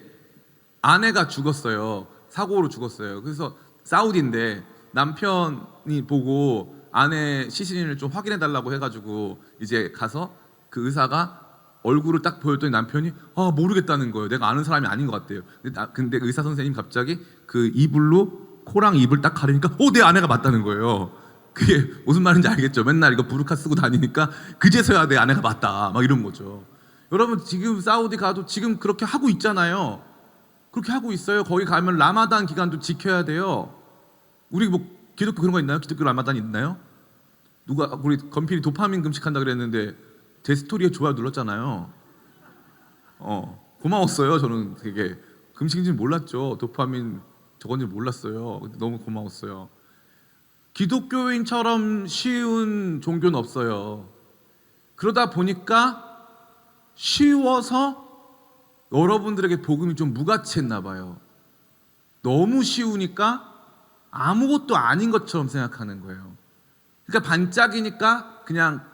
아내가 죽었어요. 사고로 죽었어요. 그래서 사우디인데 남편이 보고 아내 시신을 좀 확인해 달라고 해가지고 이제 가서 그 의사가 얼굴을 딱 보였더니 남편이 모르겠다는 거예요. 내가 아는 사람이 아닌 것 같대요. 근데 의사 선생님 갑자기 그 이불로 코랑 입을 딱 가리니까 내 아내가 맞다는 거예요. 그게 무슨 말인지 알겠죠? 맨날 이거 부르카 쓰고 다니니까 그제서야 내 아내가 맞다 막 이런 거죠. 여러분 지금 사우디 가도 지금 그렇게 하고 있잖아요. 그렇게 하고 있어요. 거기 가면 라마단 기간도 지켜야 돼요. 우리 뭐 기독교 그런 거 있나요? 기독교 라마단 있나요? 누가 우리 건필이 도파민 금식한다 그랬는데 제 스토리에 좋아요 눌렀잖아요. 고마웠어요. 저는 되게 금식인지 몰랐죠. 도파민 저건지 몰랐어요. 너무 고마웠어요. 기독교인처럼 쉬운 종교는 없어요. 그러다 보니까 쉬워서 여러분들에게 복음이 좀 무가치했나 봐요. 너무 쉬우니까 아무것도 아닌 것처럼 생각하는 거예요. 그러니까 반짝이니까 그냥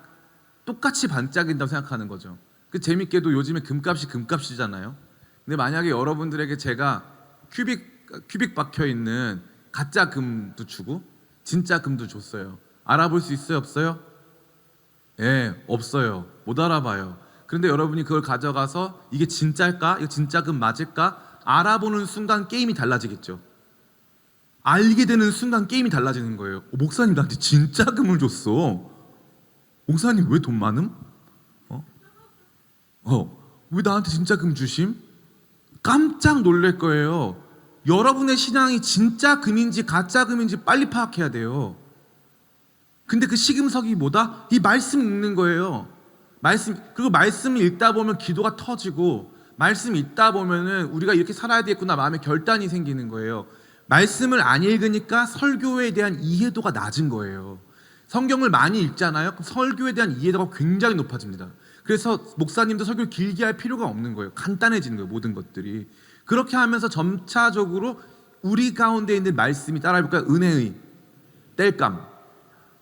똑같이 반짝인다고 생각하는 거죠. 그 재밌게도 요즘에 금값이 금값이잖아요. 근데 만약에 여러분들에게 제가 큐빅 박혀 있는 가짜 금도 주고 진짜 금도 줬어요. 알아볼 수 있어요, 없어요? 없어요. 못 알아봐요. 그런데 여러분이 그걸 가져가서 이게 진짜일까? 이거 진짜 금 맞을까? 알아보는 순간 게임이 달라지겠죠. 알게 되는 순간 게임이 달라지는 거예요. 목사님 나한테 진짜 금을 줬어. 목사님 왜 돈 많음? 왜 나한테 진짜 금 주심? 깜짝 놀랄 거예요. 여러분의 신앙이 진짜 금인지 가짜 금인지 빨리 파악해야 돼요. 근데 그 시금석이 뭐다? 이 말씀 읽는 거예요. 그리고 말씀을 읽다 보면 기도가 터지고, 말씀 읽다 보면은 우리가 이렇게 살아야 되겠구나 마음에 결단이 생기는 거예요. 말씀을 안 읽으니까 설교에 대한 이해도가 낮은 거예요. 성경을 많이 읽잖아요. 그럼 설교에 대한 이해도가 굉장히 높아집니다. 그래서 목사님도 설교를 길게 할 필요가 없는 거예요. 간단해지는 거예요, 모든 것들이. 그렇게 하면서 점차적으로 우리 가운데 있는 말씀이, 따라해볼까요? 은혜의 땔감.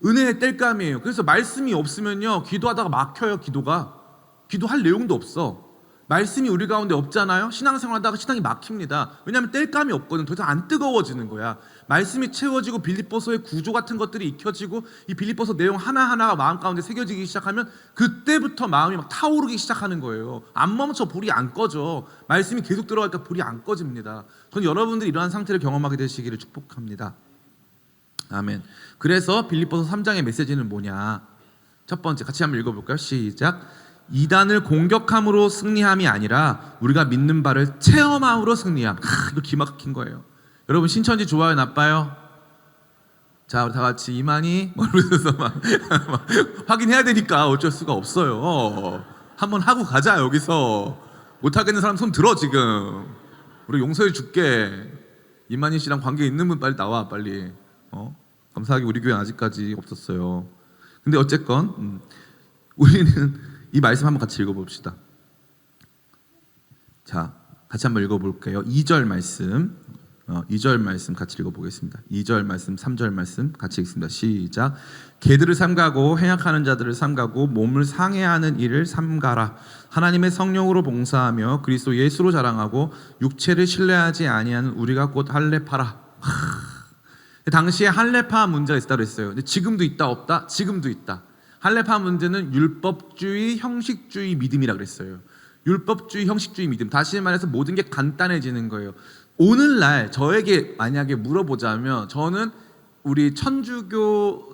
은혜의 땔감이에요. 그래서 말씀이 없으면요, 기도하다가 막혀요. 기도할 내용도 없어. 말씀이 우리 가운데 없잖아요. 신앙생활 하다가 신앙이 막힙니다. 왜냐하면 땔감이 없거든. 더 이상 안 뜨거워지는 거야. 말씀이 채워지고 빌립보서의 구조 같은 것들이 익혀지고 이 빌립보서 내용 하나하나가 마음 가운데 새겨지기 시작하면 그때부터 마음이 막 타오르기 시작하는 거예요. 안 멈춰. 불이 안 꺼져. 말씀이 계속 들어가니까 불이 안 꺼집니다. 저는 여러분들이 이러한 상태를 경험하게 되시기를 축복합니다. 아멘. 그래서 빌립보서 3장의 메시지는 뭐냐? 첫 번째, 같이 한번 읽어볼까요? 시작. 이단을 공격함으로 승리함이 아니라 우리가 믿는 바를 체험함으로 승리함. 이거 기가 막힌 거예요. 여러분 신천지 좋아요, 나빠요? 자, 우리 다 같이 이만희 이러면서 막 확인해야 되니까 어쩔 수가 없어요. 한번 하고 가자. 여기서 못하겠는 사람 손 들어. 지금 우리 용서해 줄게. 이만희 씨랑 관계 있는 분 빨리 나와. 빨리. 감사하게 우리 교회는 아직까지 없었어요. 근데 어쨌건 우리는 이 말씀 한번 같이 읽어봅시다. 자, 같이 한번 읽어볼게요. 2절 말씀, 2절 말씀 같이 읽어보겠습니다. 2절 말씀, 3절 말씀 같이 읽습니다. 시작. 개들을 삼가고 행악하는 자들을 삼가고 몸을 상해하는 일을 삼가라. 하나님의 성령으로 봉사하며 그리스도 예수로 자랑하고 육체를 신뢰하지 아니하는 우리가 곧 할례파라. 당시에 할례파 문제가 있다고 했어요. 근데 지금도 있다 없다? 지금도 있다. 할례파 문제는 율법주의, 형식주의 믿음이라고 그랬어요. 율법주의, 형식주의 믿음. 다시 말해서 모든 게 간단해지는 거예요. 오늘날 저에게 만약에 물어보자면 저는 우리 천주교인들을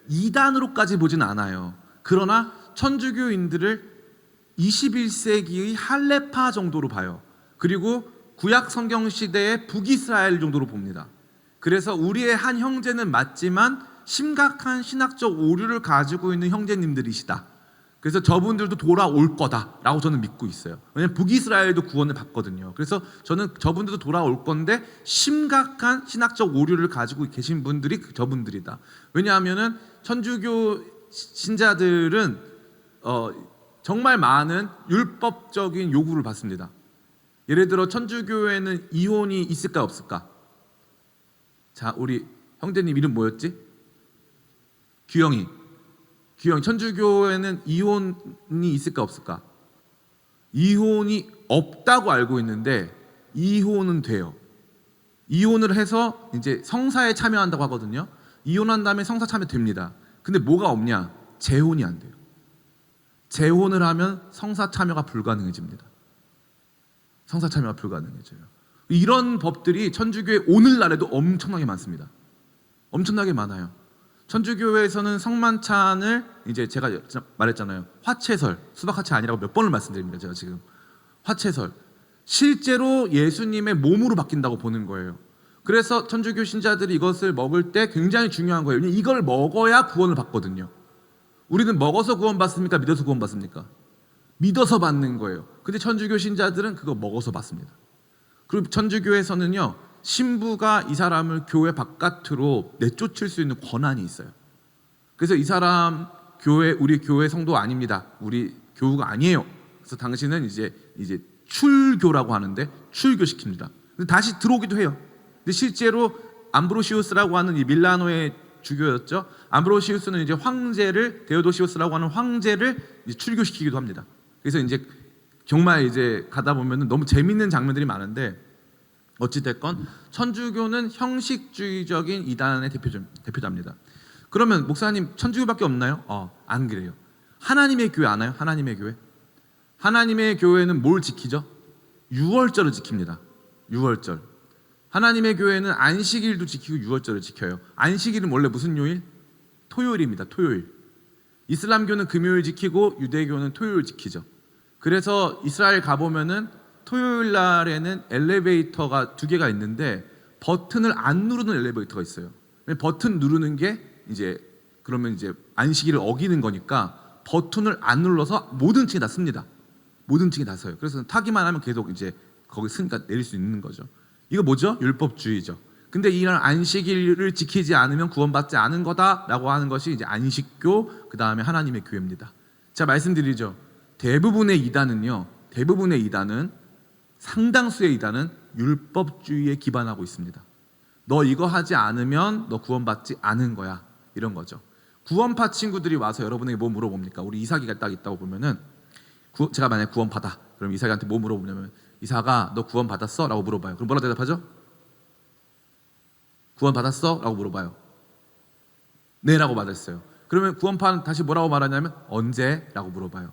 이단으로까지 보진 않아요. 그러나 천주교인들을 21세기의 할례파 정도로 봐요. 그리고 구약 성경 시대의 북이스라엘 정도로 봅니다. 그래서 우리의 한 형제는 맞지만 심각한 신학적 오류를 가지고 있는 형제님들이시다. 그래서 저분들도 돌아올 거다라고 저는 믿고 있어요. 왜냐하면 북이스라엘도 구원을 받거든요. 그래서 저는 저분들도 돌아올 건데 심각한 신학적 오류를 가지고 계신 분들이 저분들이다. 왜냐하면 천주교 신자들은 정말 많은 율법적인 요구를 받습니다. 예를 들어 천주교에는 이혼이 있을까 없을까? 자, 우리 형제님 이름 뭐였지? 규영이. 천주교에는 이혼이 있을까 없을까? 이혼이 없다고 알고 있는데 이혼은 돼요. 이혼을 해서 이제 성사에 참여한다고 하거든요. 이혼한 다음에 성사 참여됩니다. 근데 뭐가 없냐? 재혼이 안 돼요. 재혼을 하면 성사 참여가 불가능해집니다. 성사 참여가 불가능해져요. 이런 법들이 천주교에 오늘날에도 엄청나게 많습니다. 엄청나게 많아요. 천주교회에서는 성만찬을 이제 제가 말했잖아요. 화채설, 수박화채 아니라고 몇 번을 말씀드립니다. 제가 지금 화채설, 실제로 예수님의 몸으로 바뀐다고 보는 거예요. 그래서 천주교 신자들이 이것을 먹을 때 굉장히 중요한 거예요. 이걸 먹어야 구원을 받거든요. 우리는 먹어서 구원 받습니까? 믿어서 구원 받습니까? 믿어서 받는 거예요. 근데 천주교 신자들은 그거 먹어서 받습니다. 그리고 천주교에서는요, 신부가 이 사람을 교회 바깥으로 내쫓을 수 있는 권한이 있어요. 그래서 이 사람 우리 교회 성도 아닙니다. 우리 교우가 아니에요. 그래서 당신은 이제 출교라고 하는데 출교시킵니다. 근데 다시 들어오기도 해요. 근데 실제로 암브로시우스라고 하는 이 밀라노의 주교였죠. 암브로시우스는 이제 데오도시우스라고 하는 황제를 이제 출교시키기도 합니다. 그래서 이제 정말 이제 가다 보면은 너무 재밌는 장면들이 많은데, 어찌됐건 천주교는 형식주의적인 이단의 대표자입니다. 그러면 목사님 천주교밖에 없나요? 안 그래요. 하나님의 교회 아나요? 하나님의 교회? 하나님의 교회는 뭘 지키죠? 유월절을 지킵니다. 유월절. 하나님의 교회는 안식일도 지키고 유월절을 지켜요. 안식일은 원래 무슨 요일? 토요일입니다. 토요일. 이슬람교는 금요일 지키고 유대교는 토요일 지키죠. 그래서 이스라엘 가보면은 토요일 날에는 엘리베이터가 두 개가 있는데 버튼을 안 누르는 엘리베이터가 있어요. 버튼 누르는 게 이제 그러면 이제 안식일을 어기는 거니까 버튼을 안 눌러서 모든 층이 다 씁니다. 모든 층이 다 서요. 그래서 타기만 하면 계속 이제 거기 쓰니까 내릴 수 있는 거죠. 이거 뭐죠? 율법주의죠. 근데 이런 안식일을 지키지 않으면 구원받지 않은 거다라고 하는 것이 이제 안식교, 그 다음에 하나님의 교회입니다. 자, 말씀드리죠. 대부분의 이단은 상당수의 이단은 율법주의에 기반하고 있습니다. 너 이거 하지 않으면 너 구원받지 않은 거야, 이런 거죠. 구원파 친구들이 와서 여러분에게 뭐 물어봅니까? 우리 이삭이가 딱 있다고 보면은 제가 만약에 구원받아, 그럼 이삭이한테 뭐 물어보냐면 이삭아 너 구원받았어? 라고 물어봐요. 그럼 뭐라 대답하죠? 구원받았어? 라고 물어봐요. 네 라고 받았어요. 그러면 구원파는 다시 뭐라고 말하냐면 언제? 라고 물어봐요.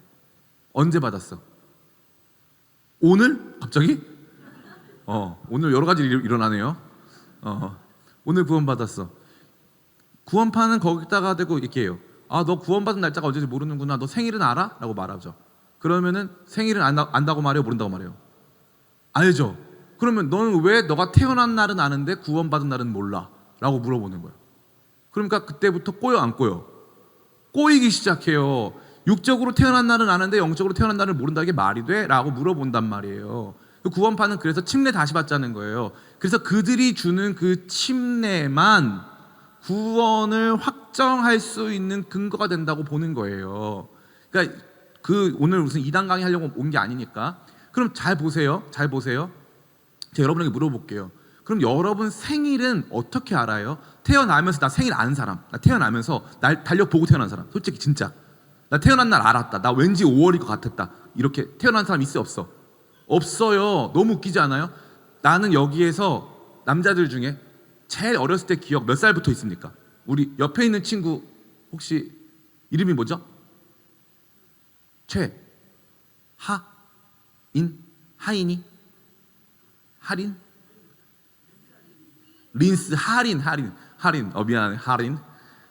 언제 받았어? 오늘? 갑자기? 오늘 여러 가지 일이 일어나네요. 오늘 구원받았어. 구원파는 거기다가 대고 이렇게 해요. 아, 너 구원받은 날짜가 언제인지 모르는구나. 너 생일은 알아? 라고 말하죠. 그러면은 생일은 안다고 말해요? 모른다고 말해요? 알죠. 그러면 너는 왜 너가 태어난 날은 아는데 구원받은 날은 몰라? 라고 물어보는 거예요. 그러니까 그때부터 꼬여 안 꼬여? 꼬이기 시작해요. 육적으로 태어난 날은 아는데 영적으로 태어난 날을 모른다, 이게 말이 돼? 라고 물어본단 말이에요. 구원파는 그래서 침례 다시 받자는 거예요. 그래서 그들이 주는 그 침례만 구원을 확정할 수 있는 근거가 된다고 보는 거예요. 그러니까 오늘 무슨 이단 강의 하려고 온 게 아니니까. 그럼 잘 보세요. 제가 여러분에게 물어볼게요. 그럼 여러분 생일은 어떻게 알아요? 태어나면서 나 생일 아는 사람, 나 태어나면서 날 달력 보고 태어난 사람, 솔직히 진짜 나 태어난 날 알았다, 나 왠지 5월일 것 같았다, 이렇게 태어난 사람 있어요? 없어? 없어요. 너무 웃기지 않아요? 나는 여기에서 남자들 중에 제일 어렸을 때 기억 몇 살부터 있습니까? 우리 옆에 있는 친구 혹시 이름이 뭐죠? 하인이? 하린? 린스, 하린. 미안해.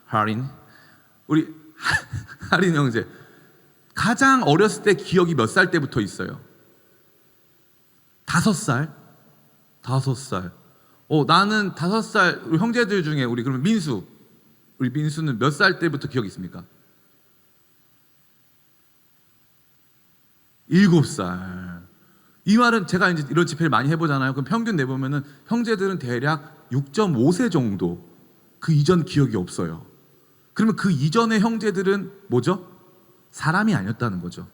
하린. 우리 하린 형제. 가장 어렸을 때 기억이 몇 살 때부터 있어요? 5살? 나는 5살, 우리 형제들 중에 그러면 우리 민수는 몇 살 때부터 기억이 있습니까? 7살. 이 말은 제가 이제 이런 집회를 많이 해보잖아요. 그럼 평균 내보면은 형제들은 대략 6.5세 정도, 그 이전 기억이 없어요. 그러면 그 이전의 형제들은 뭐죠? 사람이 아니었다는 거죠.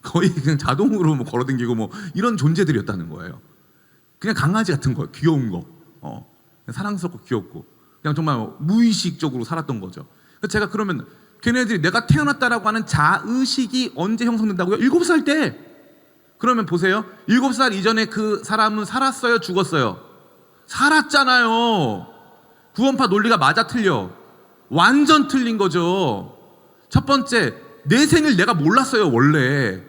거의 그냥 자동으로 뭐 걸어다니고 뭐 이런 존재들이었다는 거예요. 그냥 강아지 같은 거예요. 귀여운 거. 그냥 사랑스럽고 귀엽고 그냥 정말 무의식적으로 살았던 거죠. 제가 그러면 걔네들이 내가 태어났다라고 하는 자의식이 언제 형성된다고요? 7살 때. 그러면 보세요. 7살 이전에 그 사람은 살았어요? 죽었어요? 살았잖아요. 구원파 논리가 맞아 틀려? 완전 틀린 거죠. 첫 번째, 내 생일 내가 몰랐어요. 원래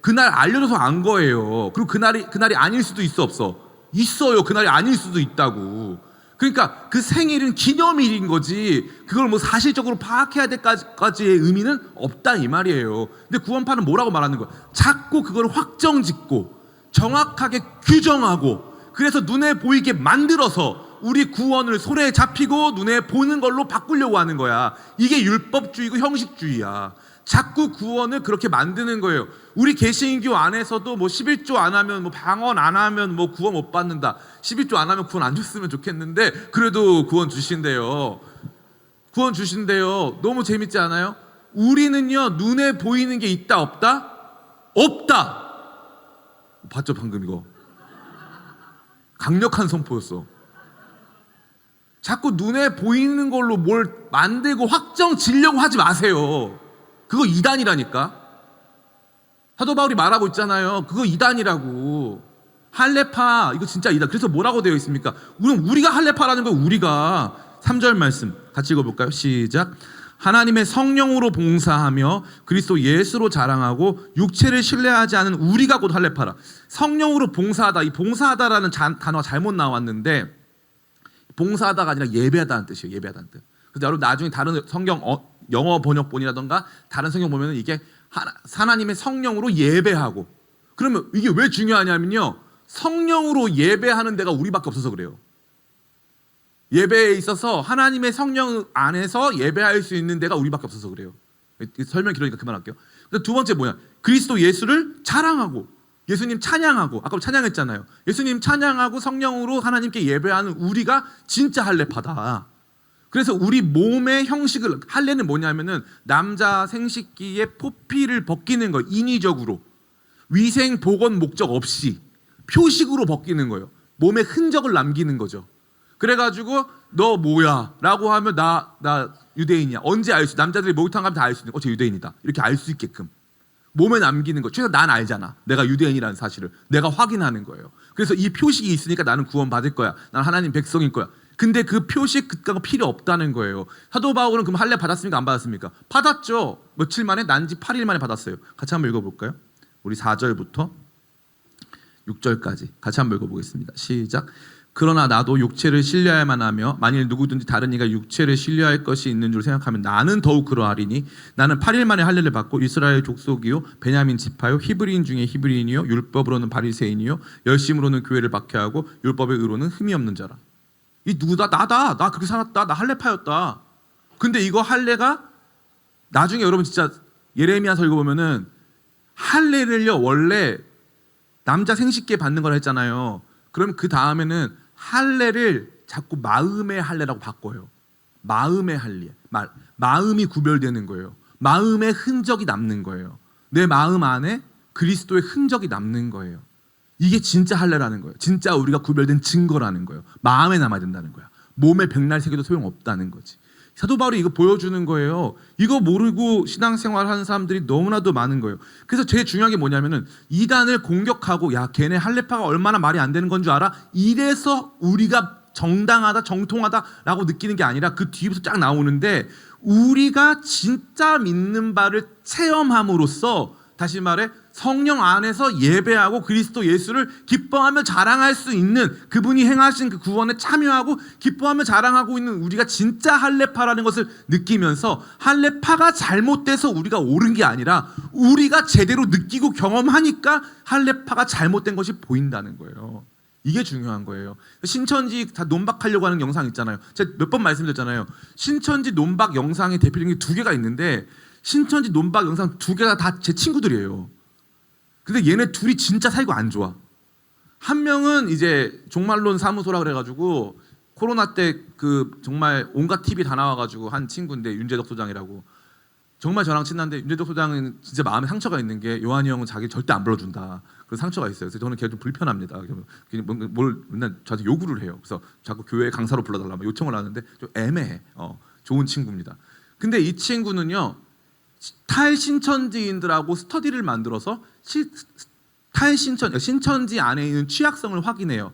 그날 알려줘서 안 거예요. 그리고 그날이 아닐 수도 있어, 없어? 있어요. 그날이 아닐 수도 있다고. 그러니까 그 생일은 기념일인 거지 그걸 뭐 사실적으로 파악해야 될까지의 의미는 없다, 이 말이에요. 근데 구원파는 뭐라고 말하는 거야? 자꾸 그걸 확정짓고 정확하게 규정하고, 그래서 눈에 보이게 만들어서 우리 구원을 손에 잡히고 눈에 보는 걸로 바꾸려고 하는 거야. 이게 율법주의고 형식주의야. 자꾸 구원을 그렇게 만드는 거예요. 우리 개신교 안에서도 뭐 11조 안 하면, 뭐 방언 안 하면 뭐 구원 못 받는다. 11조 안 하면 구원 안 줬으면 좋겠는데 그래도 구원 주신대요. 너무 재밌지 않아요? 우리는요, 눈에 보이는 게 있다 없다? 없다. 봤죠 방금 이거? 강력한 선포였어. 자꾸 눈에 보이는 걸로 뭘 만들고 확정 지려고 하지 마세요. 그거 이단이라니까. 사도 바울이 말하고 있잖아요. 그거 이단이라고. 할례파, 이거 진짜 이단. 그래서 뭐라고 되어 있습니까? 우리가 할례파라는 거예요. 우리가. 3절 말씀 같이 읽어볼까요? 시작. 하나님의 성령으로 봉사하며 그리스도 예수로 자랑하고 육체를 신뢰하지 않은 우리가 곧 할례파라. 성령으로 봉사하다. 이 봉사하다라는 단어가 잘못 나왔는데, 봉사하다가 아니라 예배하다는 뜻이에요. 예배하다는 뜻. 그래서 여러분 나중에 다른 성경 영어 번역본이라던가 다른 성경 보면은 이게 하나님의 성령으로 예배하고, 그러면 이게 왜 중요하냐면요. 성령으로 예배하는 데가 우리밖에 없어서 그래요. 예배에 있어서 하나님의 성령 안에서 예배할 수 있는 데가 우리밖에 없어서 그래요. 설명 길으니까 그만할게요. 두 번째 뭐야? 그리스도 예수를 자랑하고 예수님 찬양하고 아까 찬양했잖아요. 예수님 찬양하고 성령으로 하나님께 예배하는 우리가 진짜 할례파다. 그래서 우리 몸의 형식을 할례는 뭐냐면은 남자 생식기의 포피를 벗기는 거 인위적으로 위생 보건 목적 없이 표식으로 벗기는 거예요. 몸에 흔적을 남기는 거죠. 그래가지고 너 뭐야? 라고 하면 나 유대인이야. 언제 알 수? 남자들이 목욕탕 가면 다 알 수 있는 거. 쟤 유대인이다. 이렇게 알 수 있게끔 몸에 남기는 거. 최소한 난 알잖아. 내가 유대인이라는 사실을 내가 확인하는 거예요. 그래서 이 표식이 있으니까 나는 구원 받을 거야. 난 하나님 백성일 거야. 근데 그 표식 그가 필요 없다는 거예요. 사도 바울은 그럼 할례 받았습니까? 안 받았습니까? 받았죠. 며칠 만에 난지 8일 만에 받았어요. 같이 한번 읽어볼까요? 우리 4절부터 6절까지 같이 한번 읽어보겠습니다. 시작. 그러나 나도 육체를 신뢰할만 하며 만일 누구든지 다른 이가 육체를 신뢰할 것이 있는 줄 생각하면 나는 더욱 그러하리니 나는 8일 만에 할례를 받고 이스라엘 족속이요 베냐민 지파요 히브리인 중에 히브리인이요 율법으로는 바리새인이요 열심으로는 교회를 박해하고 율법의 의로는 흠이 없는 자라. 이 누구다? 나다. 나 그렇게 살았다. 나 할례파였다. 근데 이거 할례가 나중에 여러분 진짜 예레미야서 읽어보면은 할례를요 원래 남자 생식기에 받는 걸 했잖아요. 그럼 그 다음에는 할례를 자꾸 마음의 할례라고 바꿔요. 마음의 할례. 마음이 구별되는 거예요. 마음의 흔적이 남는 거예요. 내 마음 안에 그리스도의 흔적이 남는 거예요. 이게 진짜 할례라는 거예요. 진짜 우리가 구별된 증거라는 거예요. 마음에 남아야 된다는 거야. 몸에 백날 새겨도 소용없다는 거지. 사도 바울이 이거 보여주는 거예요. 이거 모르고 신앙생활 하는 사람들이 너무나도 많은 거예요. 그래서 제일 중요한 게 뭐냐면은 이단을 공격하고 야 걔네 할례파가 얼마나 말이 안 되는 건 줄 알아? 이래서 우리가 정당하다 정통하다라고 느끼는 게 아니라 그 뒤부터 쫙 나오는데 우리가 진짜 믿는 바를 체험함으로써 다시 말해 성령 안에서 예배하고 그리스도 예수를 기뻐하며 자랑할 수 있는 그분이 행하신 그 구원에 참여하고 기뻐하며 자랑하고 있는 우리가 진짜 할례파라는 것을 느끼면서 할례파가 잘못돼서 우리가 옳은 게 아니라 우리가 제대로 느끼고 경험하니까 할례파가 잘못된 것이 보인다는 거예요. 이게 중요한 거예요. 신천지 다 논박하려고 하는 영상 있잖아요. 제가 몇 번 말씀드렸잖아요. 신천지 논박 영상의 대표적인 게 2개가 있는데 신천지 논박 영상 2개가 다 제 친구들이에요. 근데 얘네 둘이 진짜 사이가 안 좋아. 한 명은 이제 종말론 사무소라 그래가지고 코로나 때 그 정말 온갖 TV 다 나와가지고 한 친구인데 윤재덕 소장이라고 정말 저랑 친한데 윤재덕 소장은 진짜 마음에 상처가 있는 게 요한이 형은 자기 절대 안 불러준다. 그래서 상처가 있어요. 그래서 저는 걔 좀 불편합니다. 그냥 뭘 맨날 저한테 요구를 해요. 그래서 자꾸 교회 강사로 불러달라 요청을 하는데 좀 애매해. 좋은 친구입니다. 근데 이 친구는요. 탈신천지인들하고 스터디를 만들어서 신천지 안에 있는 취약성을 확인해요.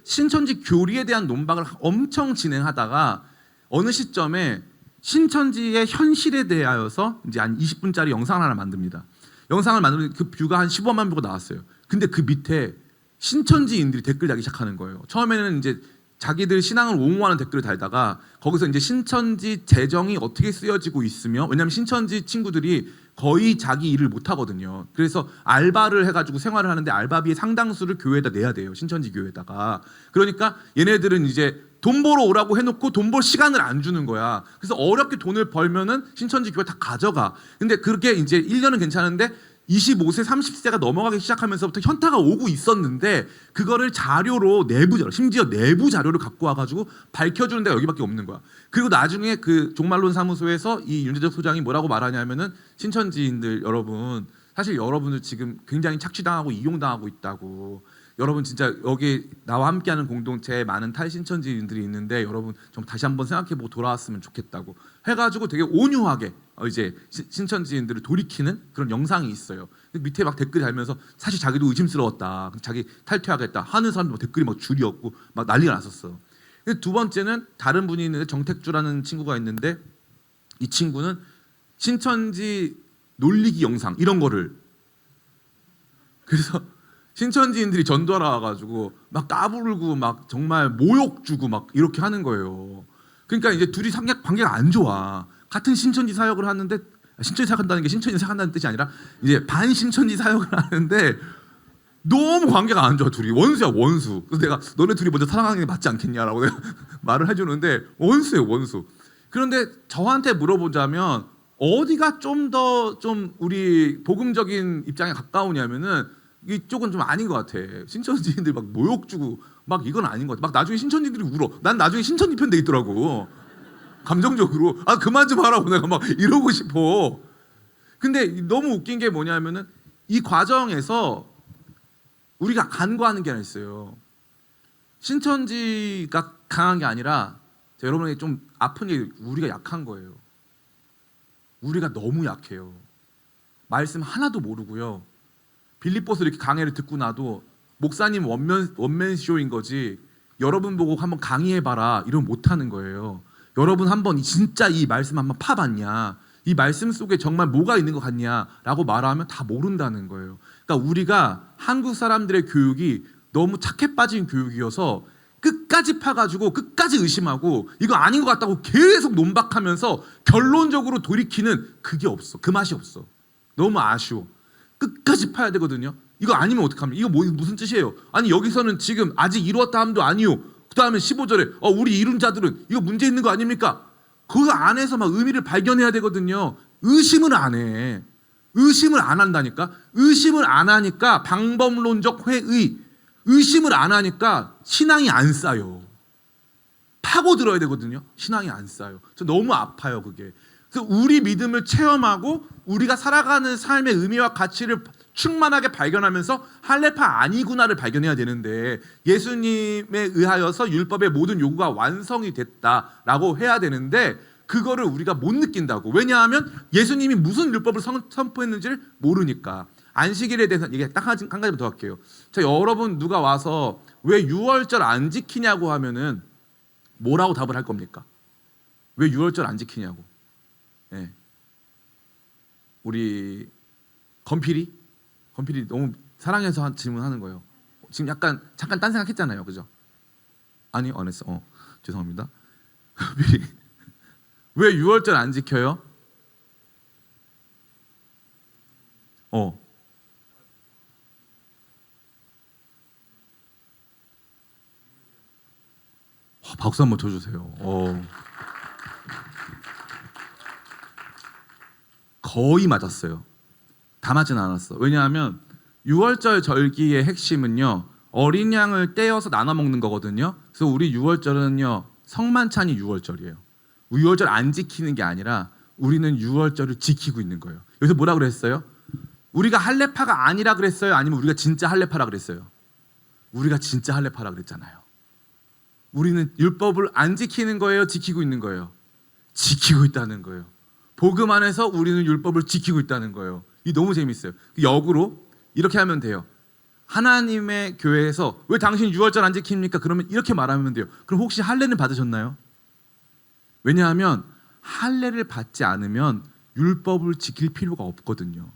신천지 교리에 대한 논박을 엄청 진행하다가 어느 시점에 신천지의 현실에 대하여서 이제 한 20분짜리 영상을 하나 만듭니다. 영상을 만들면 그 뷰가 한 15만 뷰가 나왔어요. 근데 그 밑에 신천지인들이 댓글 달기 시작하는 거예요. 처음에는 이제 자기들 신앙을 옹호하는 댓글을 달다가 거기서 이제 신천지 재정이 어떻게 쓰여지고 있으며 왜냐하면 신천지 친구들이 거의 자기 일을 못 하거든요. 그래서 알바를 해가지고 생활을 하는데 알바비의 상당수를 교회에다 내야 돼요. 신천지 교회에다가. 그러니까 얘네들은 이제 돈 벌어 오라고 해놓고 돈 벌 시간을 안 주는 거야. 그래서 어렵게 돈을 벌면은 신천지 교회 다 가져가. 근데 그렇게 이제 1년은 괜찮은데 25세, 30세가 넘어가기 시작하면서부터 현타가 오고 있었는데 그거를 자료로 심지어 내부 자료를 갖고 와가지고 밝혀주는 데가 여기밖에 없는 거야. 그리고 나중에 그 종말론 사무소에서 이 윤재덕 소장이 뭐라고 말하냐면은 신천지인들 여러분 사실 여러분들 지금 굉장히 착취당하고 이용당하고 있다고. 여러분 진짜 여기 나와 함께하는 공동체에 많은 탈신천지인들이 있는데 여러분 좀 다시 한번 생각해보고 돌아왔으면 좋겠다고 해가지고 되게 온유하게 이제 신천지인들을 돌이키는 그런 영상이 있어요. 밑에 막 댓글 달면서 사실 자기도 의심스러웠다, 자기 탈퇴하겠다 하는 사람들 댓글이 막 줄이었고 막 난리가 났었어. 두 번째는 다른 분이 있는데 정택주라는 친구가 있는데 이 친구는 신천지 놀리기 영상 이런 거를 그래서 신천지인들이 전도하러 와가지고 막 까부르고 막 정말 모욕 주고 막 이렇게 하는 거예요. 그러니까 이제 둘이 관계가 안 좋아. 같은 신천지 사역을 하는데 신천지 사역한다는 게 신천지 사역한다는 뜻이 아니라 이제 반신천지 사역을 하는데 너무 관계가 안 좋아. 둘이 원수야, 원수. 그래서 내가 너네 둘이 먼저 사랑하는 게 맞지 않겠냐라고 내가 말을 해주는데 원수예요, 원수. 그런데 저한테 물어보자면 어디가 좀 더 좀 우리 복음적인 입장에 가까우냐면은 이쪽은 좀 아닌 것 같아. 신천지인들 막 모욕 주고 막 이건 아닌 것 같아. 막 나중에 신천지들이 울어. 난 나중에 신천지 편 돼 있더라고. 감정적으로 아 그만 좀 하라고 내가 막 이러고 싶어. 근데 너무 웃긴 게 뭐냐면은 이 과정에서 우리가 간과하는 게 하나 있어요. 신천지가 강한 게 아니라 여러분에게 좀 아픈 게 우리가 약한 거예요. 우리가 너무 약해요. 말씀 하나도 모르고요. 빌립보서 이렇게 강해를 듣고 나도 목사님 원맨 쇼인 거지. 여러분 보고 한번 강의해봐라 이러면 못하는 거예요. 여러분 한번 진짜 이 말씀 한번 파봤냐? 이 말씀 속에 정말 뭐가 있는 것 같냐라고 말하면 다 모른다는 거예요. 그러니까 우리가 한국 사람들의 교육이 너무 착해 빠진 교육이어서 끝까지 파가지고 끝까지 의심하고 이거 아닌 것 같다고 계속 논박하면서 결론적으로 돌이키는 그게 없어. 그 맛이 없어. 너무 아쉬워. 끝까지 파야 되거든요. 이거 아니면 어떡합니까? 이거 무슨 뜻이에요? 아니 여기서는 지금 아직 이루었다 함도 아니요. 그 다음에 15절에 우리 이룬 자들은 이거 문제 있는 거 아닙니까? 그 안에서 막 의미를 발견해야 되거든요. 의심을 안 해. 의심을 안 한다니까. 의심을 안 하니까 방법론적 회의. 의심을 안 하니까 신앙이 안 쌓여. 파고 들어야 되거든요. 신앙이 안 쌓여. 저 너무 아파요 그게. 그래서 우리 믿음을 체험하고 우리가 살아가는 삶의 의미와 가치를 충만하게 발견하면서 할례파 아니구나를 발견해야 되는데 예수님에 의하여서 율법의 모든 요구가 완성이 됐다라고 해야 되는데 그거를 우리가 못 느낀다고. 왜냐하면 예수님이 무슨 율법을 선포했는지를 모르니까. 안식일에 대해서 얘기 딱 한 가지만 더 할게요. 자, 여러분 누가 와서 왜 6월절 안 지키냐고 하면은 뭐라고 답을 할 겁니까? 왜 6월절 안 지키냐고. 네. 우리 건필이 너무 사랑해서 질문하는 거예요. 지금 약간 잠깐 딴 생각했잖아요, 그죠? 아니 안 했어. 죄송합니다. 건필이 왜 6월절 안 지켜요? 박수 한번 쳐주세요. 거의 맞았어요. 다 맞진 않았어. 왜냐하면 6월절 절기의 핵심은요 어린 양을 떼어서 나눠 먹는 거거든요. 그래서 우리 6월절은요 성만찬이 6월절이에요. 6월절 안 지키는 게 아니라 우리는 6월절을 지키고 있는 거예요. 여기서 뭐라 그랬어요? 우리가 할례파가 아니라 그랬어요? 아니면 우리가 진짜 할례파라 그랬어요? 우리가 진짜 할례파라 그랬잖아요. 우리는 율법을 안 지키는 거예요? 지키고 있는 거예요? 지키고 있다는 거예요. 복음 안에서 우리는 율법을 지키고 있다는 거예요. 이 너무 재밌어요. 역으로 이렇게 하면 돼요. 하나님의 교회에서 왜 당신 6월절 안 지킵니까? 그러면 이렇게 말하면 돼요. 그럼 혹시 할례는 받으셨나요? 왜냐하면 할례를 받지 않으면 율법을 지킬 필요가 없거든요.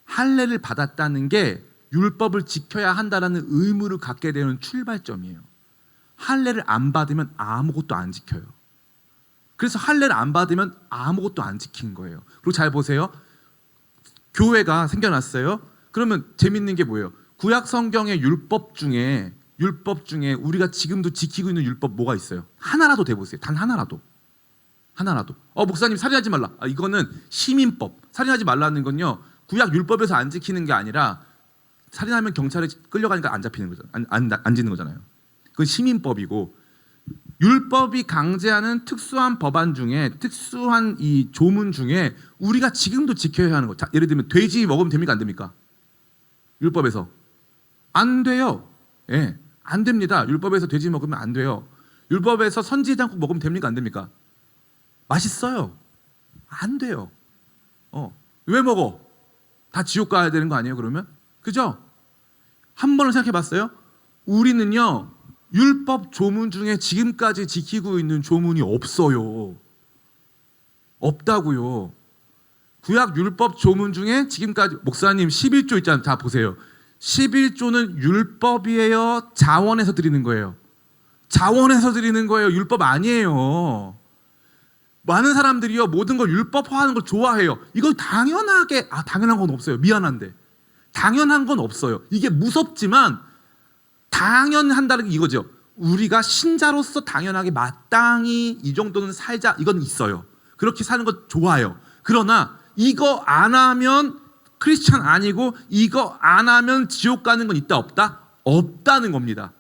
할례를 받았다는 게 율법을 지켜야 한다는 의무를 갖게 되는 출발점이에요. 할례를 안 받으면 아무것도 안 지켜요. 그래서 할례를 안 받으면 아무것도 안 지킨 거예요. 그리고 잘 보세요. 교회가 생겨났어요. 그러면 재밌는 게 뭐예요? 구약 성경의 율법 중에 우리가 지금도 지키고 있는 율법 뭐가 있어요? 하나라도 대보세요. 단 하나라도. 목사님 살인하지 말라. 이거는 시민법. 살인하지 말라는 건요. 구약 율법에서 안 지키는 게 아니라 살인하면 경찰에 끌려가니까 안 잡히는 거죠. 안 짓는 거잖아요. 그건 시민법이고 율법이 강제하는 특수한 법안 중에 특수한 이 조문 중에 우리가 지금도 지켜야 하는 거. 자, 예를 들면 돼지 먹으면 됩니까? 안 됩니까? 율법에서 안 돼요. 예, 안 됩니다. 율법에서 돼지 먹으면 안 돼요. 율법에서 선지해장국 먹으면 됩니까? 안 됩니까? 맛있어요. 안 돼요. 왜 먹어? 다 지옥 가야 되는 거 아니에요? 그러면 그죠? 한 번은 생각해 봤어요? 우리는요 율법 조문 중에 지금까지 지키고 있는 조문이 없어요. 없다고요. 구약 율법 조문 중에 지금까지 목사님 11조 있잖아요. 다 보세요. 11조는 율법이에요? 자원해서 드리는 거예요? 자원해서 드리는 거예요. 율법 아니에요. 많은 사람들이요 모든 걸 율법화하는 걸 좋아해요. 이걸 당연하게 당연한 건 없어요. 미안한데 당연한 건 없어요. 이게 무섭지만 당연한다는 게 이거죠. 우리가 신자로서 당연하게 마땅히 이 정도는 살자, 이건 있어요. 그렇게 사는 것 좋아요. 그러나 이거 안 하면 크리스찬 아니고 이거 안 하면 지옥 가는 건 있다 없다? 없다는 겁니다.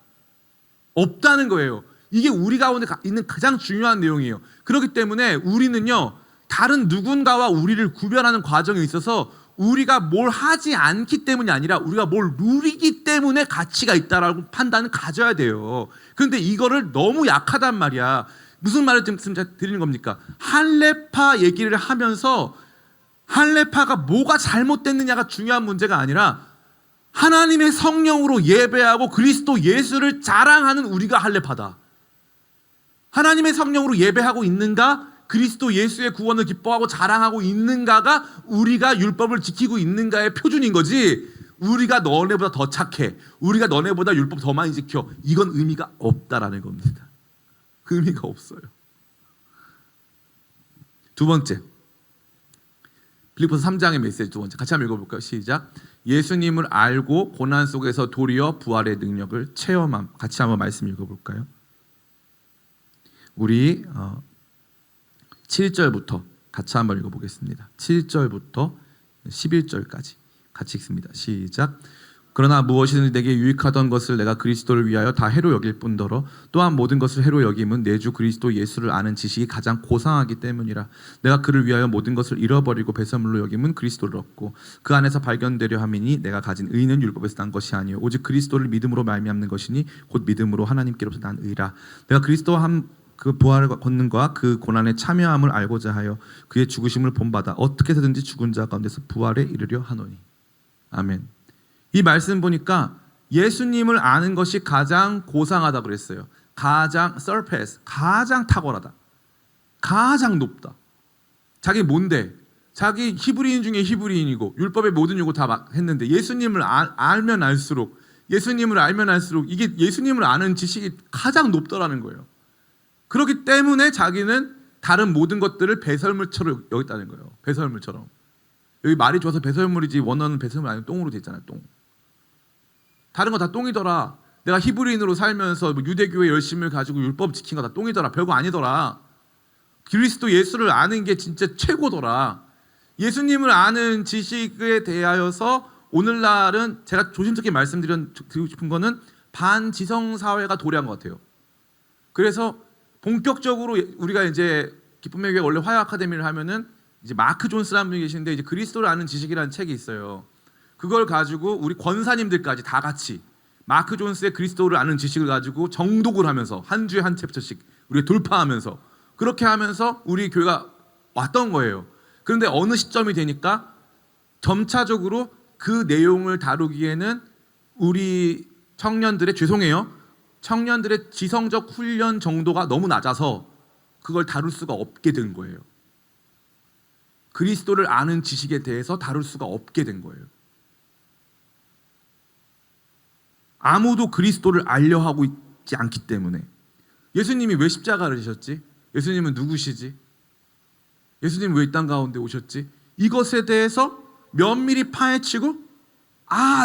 없다는 거예요. 이게 우리 가운데 있는 가장 중요한 내용이에요. 그렇기 때문에 우리는요, 다른 누군가와 우리를 구별하는 과정에 있어서 우리가 뭘 하지 않기 때문이 아니라 우리가 뭘 누리기 때문에 가치가 있다라고 판단을 가져야 돼요. 그런데 이거를 너무 약하단 말이야. 무슨 말을 드리는 겁니까? 할례파 얘기를 하면서 할례파가 뭐가 잘못됐느냐가 중요한 문제가 아니라 하나님의 성령으로 예배하고 그리스도 예수를 자랑하는 우리가 할례파다. 하나님의 성령으로 예배하고 있는가? 그리스도 예수의 구원을 기뻐하고 자랑하고 있는가가 우리가 율법을 지키고 있는가의 표준인 거지, 우리가 너네보다 더 착해, 우리가 너네보다 율법 더 많이 지켜, 이건 의미가 없다라는 겁니다. 그 의미가 없어요. 두 번째, 빌립보서 3장의 메시지 두 번째, 같이 한번 읽어볼까요? 시작. 예수님을 알고 고난 속에서 도리어 부활의 능력을 체험함. 같이 한번 말씀 읽어볼까요? 우리 7절부터 같이 한번 읽어보겠습니다. 7절부터 11절까지 같이 읽습니다. 시작. 그러나 무엇이든지 내게 유익하던 것을 내가 그리스도를 위하여 다 해로 여길 뿐더러 또한 모든 것을 해로 여김은 내 주 그리스도 예수를 아는 지식이 가장 고상하기 때문이라. 내가 그를 위하여 모든 것을 잃어버리고 배설물로 여김은 그리스도를 얻고 그 안에서 발견되려 함이니 내가 가진 의는 율법에서 난 것이 아니요 오직 그리스도를 믿음으로 말미암는 것이니 곧 믿음으로 하나님께로부터 난 의라. 내가 그리스도와 그 부활의 권능과 그 고난의 참여함을 알고자 하여 그의 죽으심을 본받아 어떻게 해서든지 죽은 자 가운데서 부활에 이르려 하노니. 아멘. 이 말씀 보니까 예수님을 아는 것이 가장 고상하다 그랬어요. 가장 surpass, 가장 탁월하다, 가장 높다. 자기 뭔데? 자기 히브리인 중에 히브리인이고 율법의 모든 요구 다 했는데 예수님을 알면 알수록, 예수님을 알면 알수록 이게 예수님을 아는 지식이 가장 높더라는 거예요. 그렇기 때문에 자기는 다른 모든 것들을 배설물처럼 여겼다는 거예요. 배설물처럼. 여기 말이 좋아서 배설물이지 원어는 배설물 아니고 똥으로 돼 있잖아요. 똥. 다른 거 다 똥이더라. 내가 히브리인으로 살면서 유대교의 열심을 가지고 율법 지킨 거 다 똥이더라. 별거 아니더라. 그리스도 예수를 아는 게 진짜 최고더라. 예수님을 아는 지식에 대하여서 오늘날은 제가 조심스럽게 말씀드리고 싶은 거는 반지성 사회가 도래한 것 같아요. 그래서 본격적으로 우리가 이제 기쁨의 교회 원래 화요 아카데미를 하면은 이제 마크 존스라는 분이 계신데 이제 그리스도를 아는 지식이라는 책이 있어요. 그걸 가지고 우리 권사님들까지 다 같이 마크 존스의 그리스도를 아는 지식을 가지고 정독을 하면서 한 주에 한 챕터씩 우리가 돌파하면서 그렇게 하면서 우리 교회가 왔던 거예요. 그런데 어느 시점이 되니까 점차적으로 그 내용을 다루기에는 우리 청년들의 청년들의 지성적 훈련 정도가 너무 낮아서 그걸 다룰 수가 없게 된 거예요. 그리스도를 아는 지식에 대해서 다룰 수가 없게 된 거예요. 아무도 그리스도를 알려 하고 있지 않기 때문에. 예수님이 왜 십자가를 지셨지? 예수님은 누구시지? 예수님은 왜 이 땅 가운데 오셨지? 이것에 대해서 면밀히 파헤치고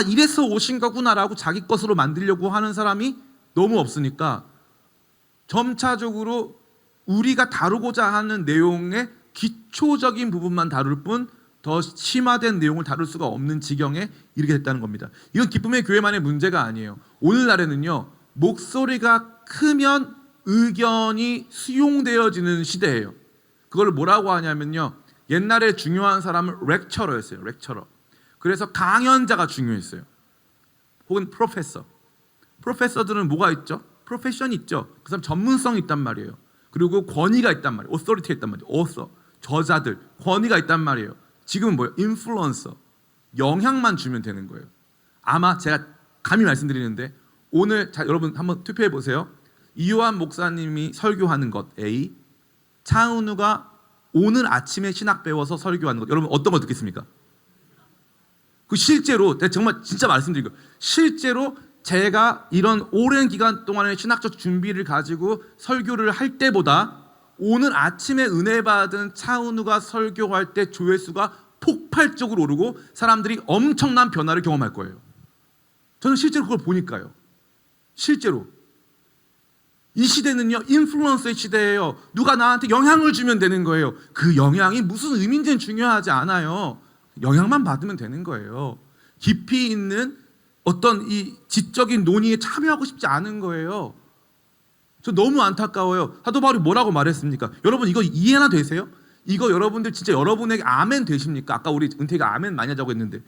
이래서 오신 거구나라고 자기 것으로 만들려고 하는 사람이 너무 없으니까 점차적으로 우리가 다루고자 하는 내용의 기초적인 부분만 다룰 뿐 더 심화된 내용을 다룰 수가 없는 지경에 이르게 됐다는 겁니다. 이건 기쁨의 교회만의 문제가 아니에요. 오늘날에는요, 목소리가 크면 의견이 수용되어지는 시대예요. 그걸 뭐라고 하냐면요, 옛날에 중요한 사람은 렉처러였어요. 렉처러. 그래서 강연자가 중요했어요. 혹은 프로페서. 프로페서들은 뭐가 있죠? 프로페션이 있죠. 그 사람 전문성이 있단 말이에요. 그리고 권위가 있단 말이에요. 오서리티가 있단 말이에요. 오서, 저자들, 권위가 있단 말이에요. 지금은 뭐예요? 인플루언서. 영향만 주면 되는 거예요. 아마 제가 감히 말씀드리는데 오늘 여러분 한번 투표해 보세요. 이요한 목사님이 설교하는 것 A, 차은우가 오늘 아침에 신학 배워서 설교하는 것, 여러분 어떤 거 듣겠습니까? 그 실제로 정말 진짜 말씀드리고 실제로 제가 이런 오랜 기간 동안의 신학적 준비를 가지고 설교를 할 때보다 오늘 아침에 은혜 받은 차은우가 설교할 때 조회수가 폭발적으로 오르고 사람들이 엄청난 변화를 경험할 거예요. 저는 실제로 그걸 보니까요. 실제로. 이 시대는요, 인플루언서의 시대예요. 누가 나한테 영향을 주면 되는 거예요. 그 영향이 무슨 의미인지는 중요하지 않아요. 영향만 받으면 되는 거예요. 깊이 있는 어떤 이 지적인 논의에 참여하고 싶지 않은 거예요. 저 너무 안타까워요. 사도 바울이 뭐라고 말했습니까? 여러분 이거 이해나 되세요? 이거 여러분들 진짜 여러분에게 아멘 되십니까? 아까 우리 은퇴가 아멘 많이 하자고 했는데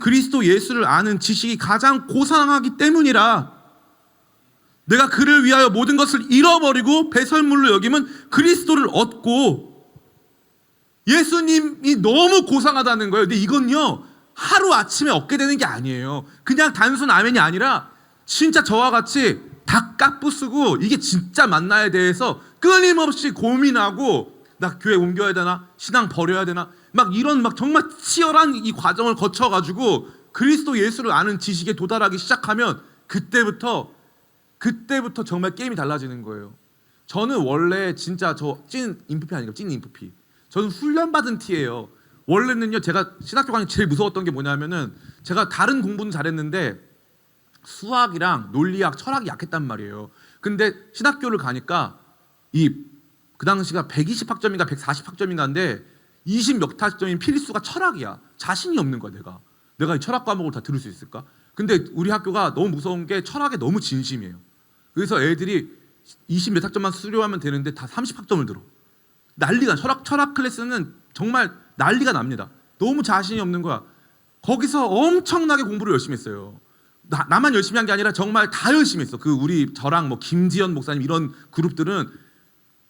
그리스도 예수를 아는 지식이 가장 고상하기 때문이라 내가 그를 위하여 모든 것을 잃어버리고 배설물로 여기면 그리스도를 얻고 예수님이 너무 고상하다는 거예요. 근데 이건요 하루아침에 얻게 되는 게 아니에요. 그냥 단순 아멘이 아니라 진짜 저와 같이 다 까부쓰고 이게 진짜 맞나에 대해서 끊임없이 고민하고 나 교회 옮겨야 되나? 신앙 버려야 되나? 막 이런 막 정말 치열한 이 과정을 거쳐가지고 그리스도 예수를 아는 지식에 도달하기 시작하면 그때부터 정말 게임이 달라지는 거예요. 저는 원래 진짜 저 찐 인프피 아니에요. 찐 인프피. 저는 훈련받은 티예요. 원래는요 제가 신학교 강의 제일 무서웠던 게 뭐냐면은 제가 다른 공부는 잘했는데 수학이랑 논리학, 철학이 약했단 말이에요. 근데 신학교를 가니까 그 당시가 120학점인가 140학점인가인데 20몇 학점인 필수가 철학이야. 자신이 없는 거야 내가 이 철학 과목을 다 들을 수 있을까? 근데 우리 학교가 너무 무서운 게 철학에 너무 진심이에요. 그래서 애들이 20몇 학점만 수료하면 되는데 다 30학점을 들어. 난리가 철학 클래스는 정말 난리가 납니다. 너무 자신이 없는 거야. 거기서 엄청나게 공부를 열심히 했어요. 나만 열심히 한 게 아니라 정말 다 열심히 했어. 저랑 뭐 김지연 목사님 이런 그룹들은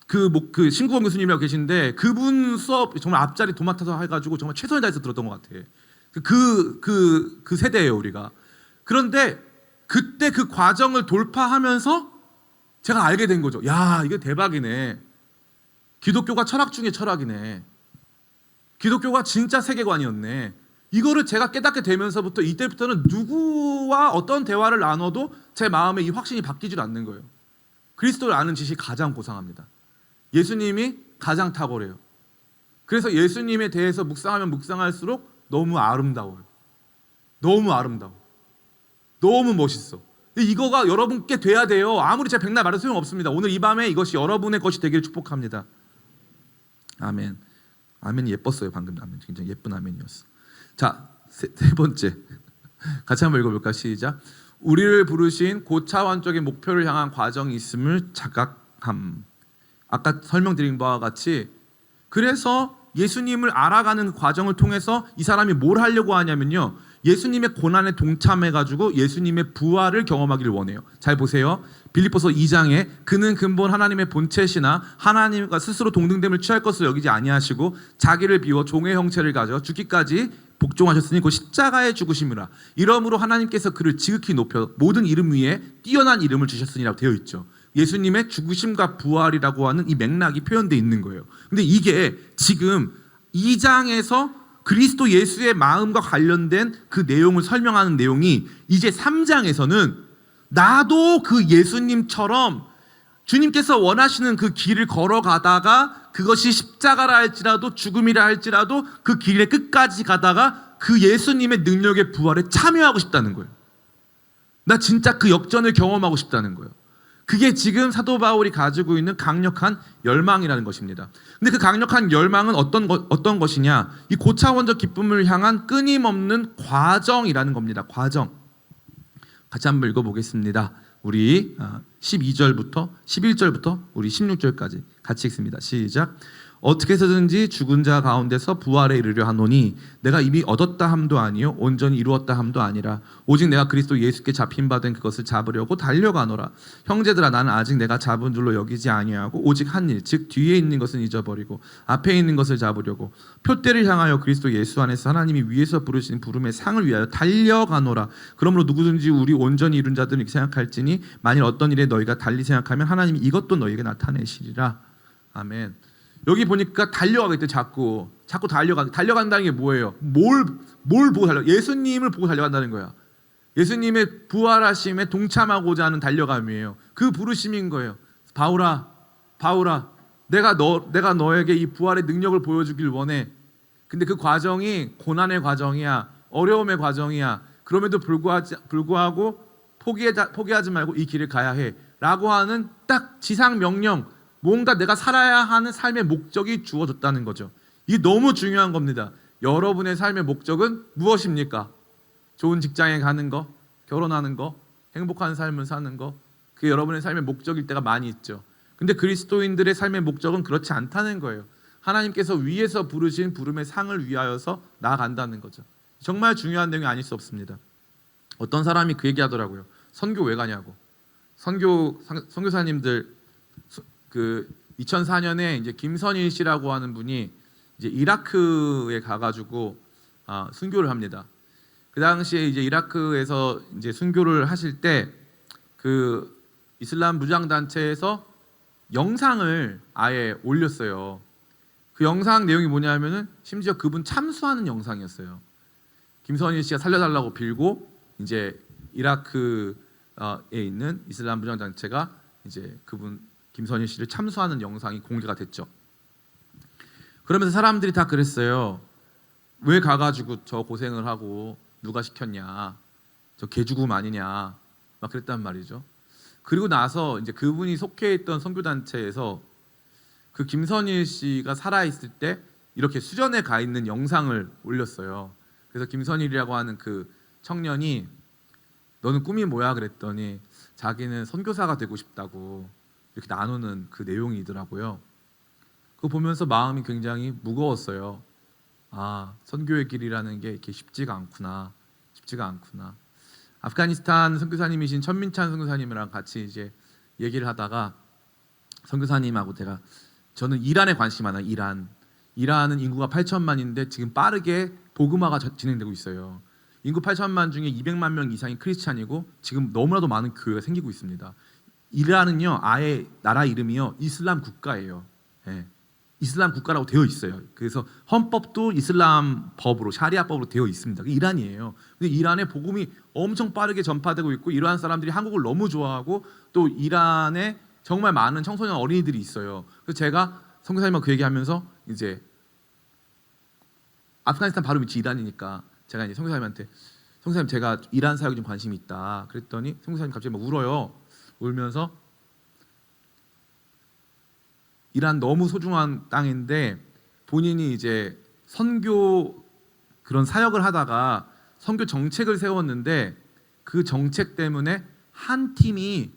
그 신구원 교수님이라고 계신데 그분 수업 정말 앞자리 도맡아서 해가지고 정말 최선을 다해서 들었던 것 같아. 그 세대예요 우리가. 그런데 그때 그 과정을 돌파하면서 제가 알게 된 거죠. 야 이게 대박이네. 기독교가 철학 중에 철학이네. 기독교가 진짜 세계관이었네. 이거를 제가 깨닫게 되면서부터 이때부터는 누구와 어떤 대화를 나눠도 제 마음에 이 확신이 바뀌질 않는 거예요. 그리스도를 아는 지식이 가장 고상합니다. 예수님이 가장 탁월해요. 그래서 예수님에 대해서 묵상하면 묵상할수록 너무 아름다워요. 너무 아름다워. 너무 멋있어. 이거가 여러분께 돼야 돼요. 아무리 제가 백날 말해도 소용없습니다. 오늘 이 밤에 이것이 여러분의 것이 되기를 축복합니다. 아멘. 아멘이 예뻤어요. 방금 아멘. 굉장히 예쁜 아멘이었어. 자, 세 번째. 같이 한번 읽어볼까? 시작. 우리를 부르신 고차원적인 목표를 향한 과정이 있음을 자각함. 아까 설명드린 바와 같이 그래서 예수님을 알아가는 과정을 통해서 이 사람이 뭘 하려고 하냐면요. 예수님의 고난에 동참해가지고 예수님의 부활을 경험하기를 원해요. 잘 보세요. 빌립보서 2장에 그는 근본 하나님의 본체시나 하나님과 스스로 동등됨을 취할 것을 여기지 아니하시고 자기를 비워 종의 형체를 가져 죽기까지 복종하셨으니 그 십자가에 죽으심이라. 이러므로 하나님께서 그를 지극히 높여 모든 이름 위에 뛰어난 이름을 주셨으니라고 되어 있죠. 예수님의 죽으심과 부활이라고 하는 이 맥락이 표현되어 있는 거예요. 근데 이게 지금 2장에서 그리스도 예수의 마음과 관련된 그 내용을 설명하는 내용이 이제 3장에서는 나도 그 예수님처럼 주님께서 원하시는 그 길을 걸어가다가 그것이 십자가라 할지라도 죽음이라 할지라도 그 길의 끝까지 가다가 그 예수님의 능력의 부활에 참여하고 싶다는 거예요. 나 진짜 그 역전을 경험하고 싶다는 거예요. 그게 지금 사도 바울이 가지고 있는 강력한 열망이라는 것입니다. 근데 그 강력한 열망은 어떤 것이냐? 이 고차원적 기쁨을 향한 끊임없는 과정이라는 겁니다. 과정. 같이 한번 읽어보겠습니다. 우리 12절부터 11절부터 우리 16절까지 같이 읽습니다. 시작. 어떻게 해서든지 죽은 자 가운데서 부활에 이르려 하노니 내가 이미 얻었다 함도 아니요 온전히 이루었다 함도 아니라 오직 내가 그리스도 예수께 잡힌 바 된 그것을 잡으려고 달려가노라. 형제들아 나는 아직 내가 잡은 줄로 여기지 아니하고 오직 한 일 즉 뒤에 있는 것은 잊어버리고 앞에 있는 것을 잡으려고 표대를 향하여 그리스도 예수 안에서 하나님이 위에서 부르신 부름의 상을 위하여 달려가노라. 그러므로 누구든지 우리 온전히 이룬 자들은 이렇게 생각할지니 만일 어떤 일에 너희가 달리 생각하면 하나님이 이것도 너희에게 나타내시리라. 아멘. 여기 보니까 달려가겠대. 자꾸 달려간다는 게 뭐예요? 뭘 보고 예수님을 보고 달려간다는 거야. 예수님의 부활하심에 동참하고자 하는 달려감이에요. 그 부르심인 거예요. 바울아 내가 너에게 이 부활의 능력을 보여주길 원해. 근데 그 과정이 고난의 과정이야, 어려움의 과정이야. 그럼에도 불구하고 포기하지 말고 이 길을 가야 해라고 하는 딱 지상 명령, 뭔가 내가 살아야 하는 삶의 목적이 주어졌다는 거죠. 이게 너무 중요한 겁니다. 여러분의 삶의 목적은 무엇입니까? 좋은 직장에 가는 거, 결혼하는 거, 행복한 삶을 사는 거, 그게 여러분의 삶의 목적일 때가 많이 있죠. 근데 그리스도인들의 삶의 목적은 그렇지 않다는 거예요. 하나님께서 위에서 부르신 부름의 상을 위하여서 나아간다는 거죠. 정말 중요한 내용이 아닐 수 없습니다. 어떤 사람이 그 얘기하더라고요. 선교 왜 가냐고. 선교사님들 그 2004년에 이제 김선일 씨라고 하는 분이 이제 이라크에 가가지고 순교를 합니다. 그 당시에 이제 이라크에서 이제 순교를 하실 때 그 이슬람 무장 단체에서 영상을 아예 올렸어요. 그 영상 내용이 뭐냐면은 심지어 그분 참수하는 영상이었어요. 김선일 씨가 살려달라고 빌고 이제 이라크에 있는 이슬람 무장 단체가 이제 그분 김선일 씨를 참수하는 영상이 공개가 됐죠. 그러면서 사람들이 다 그랬어요. 왜 가가지고 저 고생을 하고 누가 시켰냐, 저 개죽음 아니냐, 막 그랬단 말이죠. 그리고 나서 이제 그분이 속해 있던 선교 단체에서 그 김선일 씨가 살아 있을 때 이렇게 수련회 가 있는 영상을 올렸어요. 그래서 김선일이라고 하는 그 청년이 너는 꿈이 뭐야 그랬더니 자기는 선교사가 되고 싶다고 이렇게 나누는 그 내용이더라고요. 그거 보면서 마음이 굉장히 무거웠어요. 아, 선교의 길이라는 게 이렇게 쉽지가 않구나. 아프가니스탄 선교사님이신 천민찬 선교사님이랑 같이 이제 얘기를 하다가 선교사님하고 저는 이란에 관심 많아요. 이란은 인구가 8천만인데 지금 빠르게 복음화가 진행되고 있어요. 인구 8천만 중에 200만 명 이상이 크리스찬이고 지금 너무나도 많은 교회가 생기고 있습니다. 이란은요, 아예 나라 이름이요 이슬람 국가예요. 예. 이슬람 국가라고 되어 있어요. 그래서 헌법도 이슬람 법으로 샤리아법으로 되어 있습니다. 그게 이란이에요. 근데 이란에 복음이 엄청 빠르게 전파되고 있고 이러한 사람들이 한국을 너무 좋아하고 또 이란에 정말 많은 청소년 어린이들이 있어요. 그래서 제가 선교사님하고 그 얘기하면서 이제 아프가니스탄 바로 밑이 이란이니까 제가 이제 선교사님한테 선교사님 제가 이란 사역에 좀 관심이 있다. 그랬더니 선교사님 갑자기 막 울어요. 울면서 이란 너무 소중한 땅인데 본인이 이제 선교 그런 사역을 하다가 선교 정책을 세웠는데 그 정책 때문에 한 팀이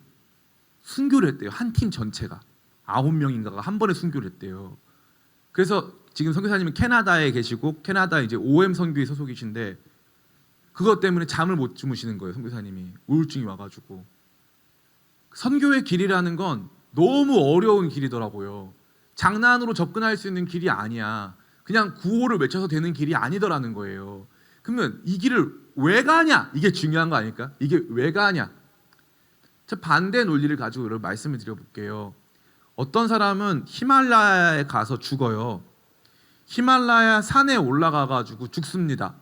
순교를 했대요. 한 팀 전체가 9명인가가 한 번에 순교를 했대요. 그래서 지금 선교사님은 캐나다에 계시고 캐나다 이제 OM 선교회 소속이신데 그것 때문에 잠을 못 주무시는 거예요. 선교사님이 우울증이 와가지고. 선교의 길이라는 건 너무 어려운 길이더라고요. 장난으로 접근할 수 있는 길이 아니야. 그냥 구호를 외쳐서 되는 길이 아니더라는 거예요. 그러면 이 길을 왜 가냐? 이게 중요한 거 아닐까? 이게 왜 가냐? 저 반대 논리를 가지고 여러분 말씀을 드려볼게요. 어떤 사람은 히말라야에 가서 죽어요. 히말라야 산에 올라가가지고 죽습니다.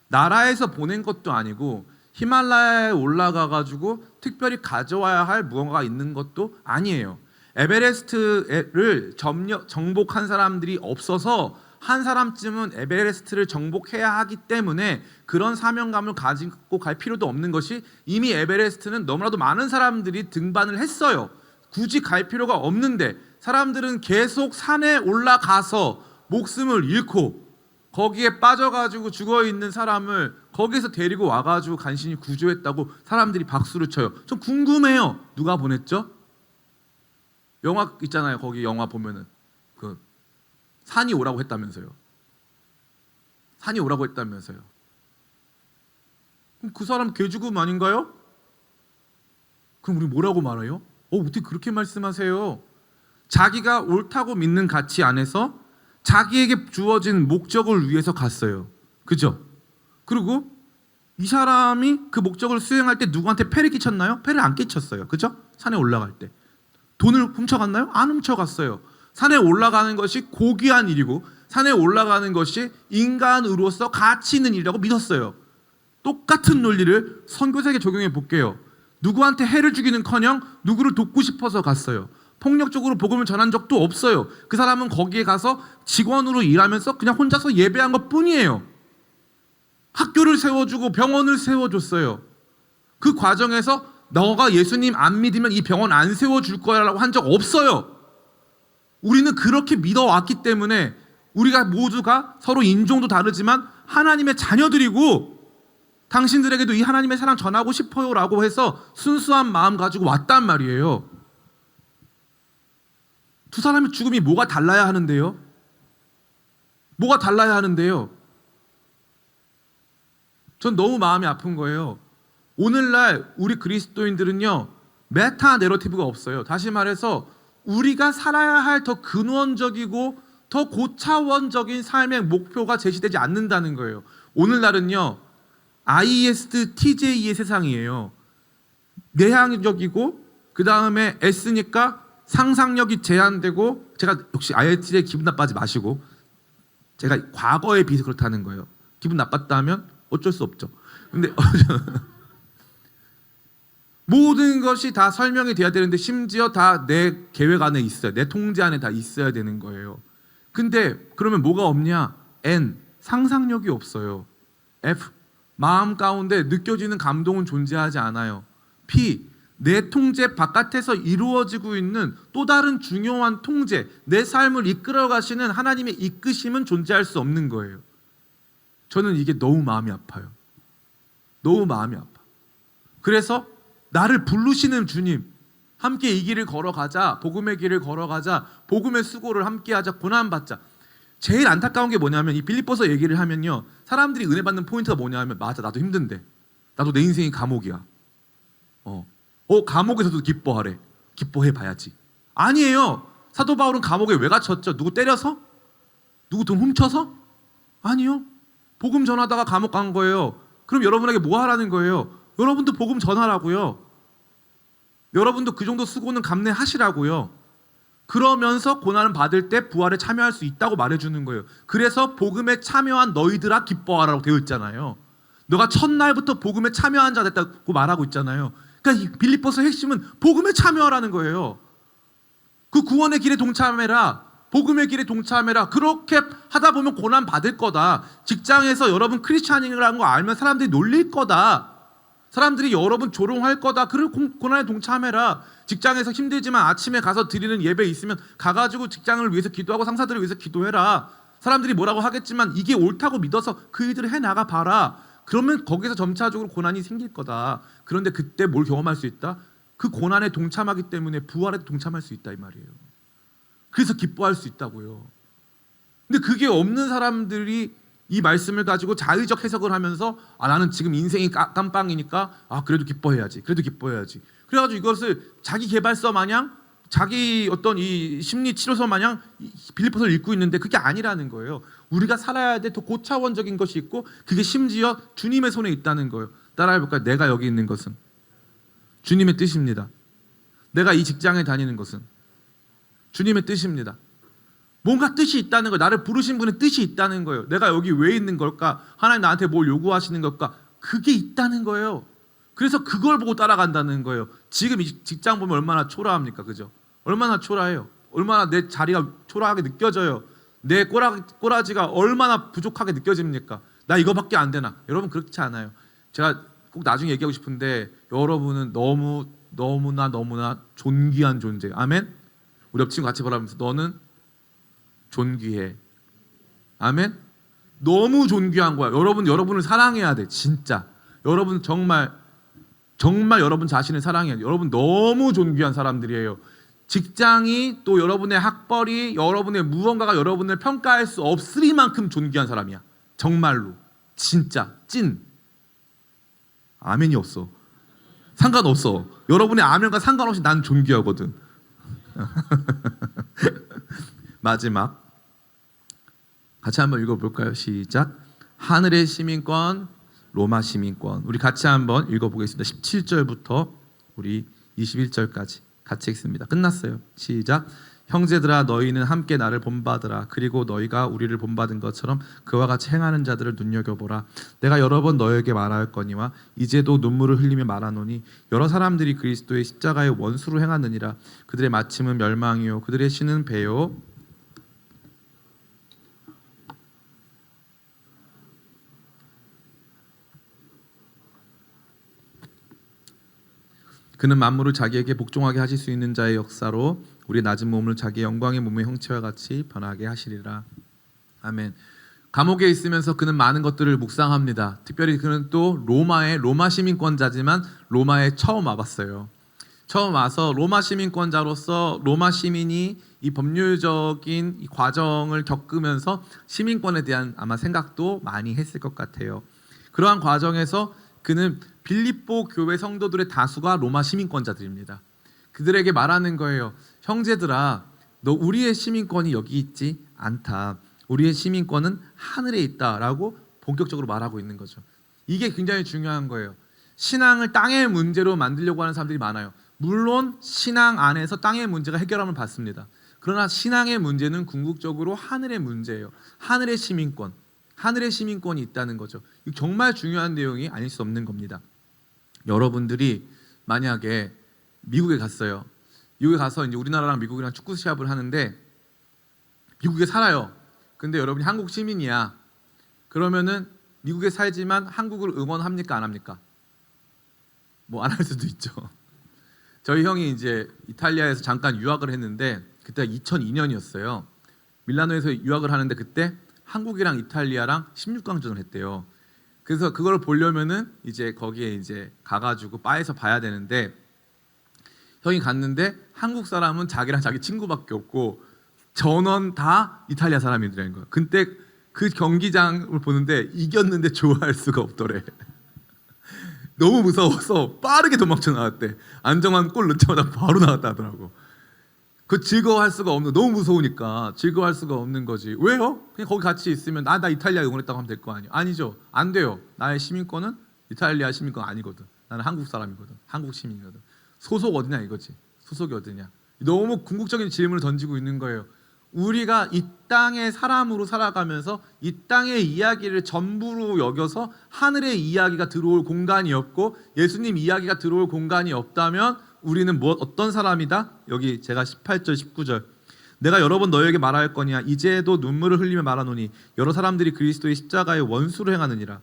나라에서 보낸 것도 아니고 히말라야에 올라가가지고 특별히 가져와야 할 무언가가 있는 것도 아니에요. 에베레스트를 정복한 사람들이 없어서 한 사람쯤은 에베레스트를 정복해야 하기 때문에 그런 사명감을 가지고 갈 필요도 없는 것이 이미 에베레스트는 너무나도 많은 사람들이 등반을 했어요. 굳이 갈 필요가 없는데 사람들은 계속 산에 올라가서 목숨을 잃고 거기에 빠져가지고 죽어있는 사람을 거기서 데리고 와가지고 간신히 구조했다고 사람들이 박수를 쳐요. 좀 궁금해요. 누가 보냈죠? 영화 있잖아요. 거기 영화 보면은 그 산이 오라고 했다면서요. 산이 오라고 했다면서요. 그럼 그 사람 개죽음 아닌가요? 그럼 우리 뭐라고 말해요? 어떻게 그렇게 말씀하세요? 자기가 옳다고 믿는 가치 안에서 자기에게 주어진 목적을 위해서 갔어요. 그죠? 그리고 이 사람이 그 목적을 수행할 때 누구한테 폐를 끼쳤나요? 폐를 안 끼쳤어요. 그죠? 산에 올라갈 때. 돈을 훔쳐갔나요? 안 훔쳐갔어요. 산에 올라가는 것이 고귀한 일이고 산에 올라가는 것이 인간으로서 가치 있는 일이라고 믿었어요. 똑같은 논리를 선교사에게 적용해 볼게요. 누구한테 해를 주기는커녕 누구를 돕고 싶어서 갔어요. 폭력적으로 복음을 전한 적도 없어요. 그 사람은 거기에 가서 직원으로 일하면서 그냥 혼자서 예배한 것뿐이에요. 학교를 세워주고 병원을 세워줬어요. 그 과정에서 너가 예수님 안 믿으면 이 병원 안 세워줄 거야 라고 한 적 없어요. 우리는 그렇게 믿어왔기 때문에 우리가 모두가 서로 인종도 다르지만 하나님의 자녀들이고 당신들에게도 이 하나님의 사랑 전하고 싶어요 라고 해서 순수한 마음 가지고 왔단 말이에요. 두 사람의 죽음이 뭐가 달라야 하는데요? 뭐가 달라야 하는데요? 전 너무 마음이 아픈 거예요. 오늘날 우리 그리스도인들은요, 메타 내러티브가 없어요. 다시 말해서 우리가 살아야 할 더 근원적이고 더 고차원적인 삶의 목표가 제시되지 않는다는 거예요. 오늘날은요, ISTJ의 세상이에요. 내향적이고 그 다음에 S니까 상상력이 제한되고, 제가 역시 ISTJ 기분 나빠하지 마시고, 제가 과거에 비해서 그렇다는 거예요. 기분 나빴다 하면 어쩔 수 없죠. 근데 모든 것이 다 설명이 돼야 되는데 심지어 다 내 계획 안에 있어요. 내 통제 안에 다 있어야 되는 거예요. 근데 그러면 뭐가 없냐? N, 상상력이 없어요. F, 마음 가운데 느껴지는 감동은 존재하지 않아요. P, 내 통제 바깥에서 이루어지고 있는 또 다른 중요한 통제, 내 삶을 이끌어 가시는 하나님의 이끄심은 존재할 수 없는 거예요. 저는 이게 너무 마음이 아파요. 너무 마음이 아파. 그래서 나를 부르시는 주님, 함께 이 길을 걸어가자, 복음의 길을 걸어가자, 복음의 수고를 함께하자, 고난받자. 제일 안타까운 게 뭐냐면 이 빌립보서 얘기를 하면요, 사람들이 은혜 받는 포인트가 뭐냐면, 맞아, 나도 힘든데, 나도 내 인생이 감옥이야. 감옥에서도 기뻐하래. 기뻐해 봐야지. 아니에요. 사도 바울은 감옥에 왜 갇혔죠? 누구 때려서? 누구 돈 훔쳐서? 아니요. 복음 전하다가 감옥 간 거예요. 그럼 여러분에게 뭐 하라는 거예요? 여러분도 복음 전하라고요. 여러분도 그 정도 수고는 감내하시라고요. 그러면서 고난을 받을 때 부활에 참여할 수 있다고 말해주는 거예요. 그래서 복음에 참여한 너희들아 기뻐하라고 되어 있잖아요. 너가 첫날부터 복음에 참여한 자 됐다고 말하고 있잖아요. 그러니까 이 빌립보서 핵심은 복음에 참여하라는 거예요. 그 구원의 길에 동참해라. 복음의 길에 동참해라. 그렇게 하다 보면 고난 받을 거다. 직장에서 여러분 크리스찬이라는 거 알면 사람들이 놀릴 거다. 사람들이 여러분 조롱할 거다. 그리고 고난에 동참해라. 직장에서 힘들지만 아침에 가서 드리는 예배 있으면 가가지고 직장을 위해서 기도하고 상사들을 위해서 기도해라. 사람들이 뭐라고 하겠지만 이게 옳다고 믿어서 그 일들을 해나가 봐라. 그러면 거기서 점차적으로 고난이 생길 거다. 그런데 그때 뭘 경험할 수 있다? 그 고난에 동참하기 때문에 부활에 동참할 수 있다 이 말이에요. 그래서 기뻐할 수 있다고요. 근데 그게 없는 사람들이 이 말씀을 가지고 자의적 해석을 하면서 나는 지금 인생이 깜빵이니까 그래도 기뻐해야지. 그래도 기뻐해야지. 그래가지고 이것을 자기 개발서 마냥, 자기 어떤 이 심리 치료서 마냥 빌립보서를 읽고 있는데 그게 아니라는 거예요. 우리가 살아야 돼 더 고차원적인 것이 있고 그게 심지어 주님의 손에 있다는 거예요. 따라해볼까요? 내가 여기 있는 것은 주님의 뜻입니다. 내가 이 직장에 다니는 것은 주님의 뜻입니다. 뭔가 뜻이 있다는 거예요. 나를 부르신 분의 뜻이 있다는 거예요. 내가 여기 왜 있는 걸까? 하나님 나한테 뭘 요구하시는 걸까? 그게 있다는 거예요. 그래서 그걸 보고 따라간다는 거예요. 지금 이 직장 보면 얼마나 초라합니까? 그죠? 얼마나 초라해요. 얼마나 내 자리가 초라하게 느껴져요. 내 꼬라지가 얼마나 부족하게 느껴집니까? 나 이거밖에 안 되나? 여러분 그렇지 않아요. 제가 꼭 나중에 얘기하고 싶은데 여러분은 너무나 존귀한 존재예요. 아멘? 우리 옆 친구 같이 보라면서 너는 존귀해. 아멘? 너무 존귀한 거야. 여러분을 사랑해야 돼. 진짜. 여러분 정말 여러분 자신을 사랑해야 돼. 여러분 너무 존귀한 사람들이에요. 직장이 또 여러분의 학벌이 여러분의 무언가가 여러분을 평가할 수 없으리만큼 존귀한 사람이야. 정말로. 진짜. 찐. 아멘이 없어. 상관없어. 여러분의 아멘과 상관없이 난 존귀하거든. 마지막 같이 한번 읽어볼까요? 시작. 하늘의 시민권, 로마 시민권. 우리 같이 한번 읽어보겠습니다. 17절부터 우리 21절까지 같이 읽습니다. 끝났어요. 시작. 형제들아 너희는 함께 나를 본받으라. 그리고 너희가 우리를 본받은 것처럼 그와 같이 행하는 자들을 눈여겨보라. 내가 여러 번 너희에게 말하였거니와 이제도 눈물을 흘리며 말하노니 여러 사람들이 그리스도의 십자가의 원수로 행하느니라. 그들의 마침은 멸망이요 그들의 신은 배요 그는 만물을 자기에게 복종하게 하실 수 있는 자의 역사로 우리 낮은 몸을 자기의 영광의 몸의 형체와 같이 변하게 하시리라. 아멘. 감옥에 있으면서 그는 많은 것들을 묵상합니다. 특별히 그는 또 로마 시민권자지만 로마에 처음 와봤어요. 처음 와서 로마 시민권자로서 로마 시민이 이 법률적인 이 과정을 겪으면서 시민권에 대한 아마 생각도 많이 했을 것 같아요. 그러한 과정에서 그는 빌립보 교회 성도들의 다수가 로마 시민권자들입니다. 그들에게 말하는 거예요. 형제들아, 너 우리의 시민권이 여기 있지 않다. 우리의 시민권은 하늘에 있다라고 본격적으로 말하고 있는 거죠. 이게 굉장히 중요한 거예요. 신앙을 땅의 문제로 만들려고 하는 사람들이 많아요. 물론 신앙 안에서 땅의 문제가 해결함을 받습니다. 그러나 신앙의 문제는 궁극적으로 하늘의 문제예요. 하늘의 시민권. 하늘의 시민권이 있다는 거죠. 이거 정말 중요한 내용이 아닐 수 없는 겁니다. 여러분들이 만약에 미국에 갔어요. 미국에 가서 이제 우리나라랑 미국이랑 축구 시합을 하는데 미국에 살아요. 근데 여러분이 한국 시민이야. 그러면은 미국에 살지만 한국을 응원합니까? 안 합니까? 뭐 안 할 수도 있죠. 저희 형이 이제 이탈리아에서 잠깐 유학을 했는데 그때가 2002년이었어요. 밀라노에서 유학을 하는데 그때 한국이랑 이탈리아랑 16강전을 했대요. 그래서 그걸 보려면은 이제 거기에 이제 가가지고 바에서 봐야 되는데 형이 갔는데 한국 사람은 자기랑 자기 친구밖에 없고 전원 다 이탈리아 사람이더라는 거예요. 근데 그 경기장을 보는데 이겼는데 좋아할 수가 없더래. 너무 무서워서 빠르게 도망쳐 나왔대. 안정환 골 넣자마자 바로 나왔다 하더라고. 그 즐거워할 수가 없는, 너무 무서우니까 즐거워할 수가 없는 거지. 왜요? 그냥 거기 같이 있으면 나 이탈리아 응원했다고 하면 될 거 아니에요. 아니죠. 안 돼요. 나의 시민권은 이탈리아 시민권 아니거든. 나는 한국 사람이거든. 한국 시민이거든. 소속 어디냐 이거지. 소속이 어디냐. 너무 궁극적인 질문을 던지고 있는 거예요. 우리가 이 땅의 사람으로 살아가면서 이 땅의 이야기를 전부로 여겨서 하늘의 이야기가 들어올 공간이 없고 예수님 이야기가 들어올 공간이 없다면 우리는 어떤 사람이다? 여기 제가 18절 19절 내가 여러 번 너에게 말할 거니와 이제도 눈물을 흘리며 말하노니 여러 사람들이 그리스도의 십자가의 원수로 행하느니라.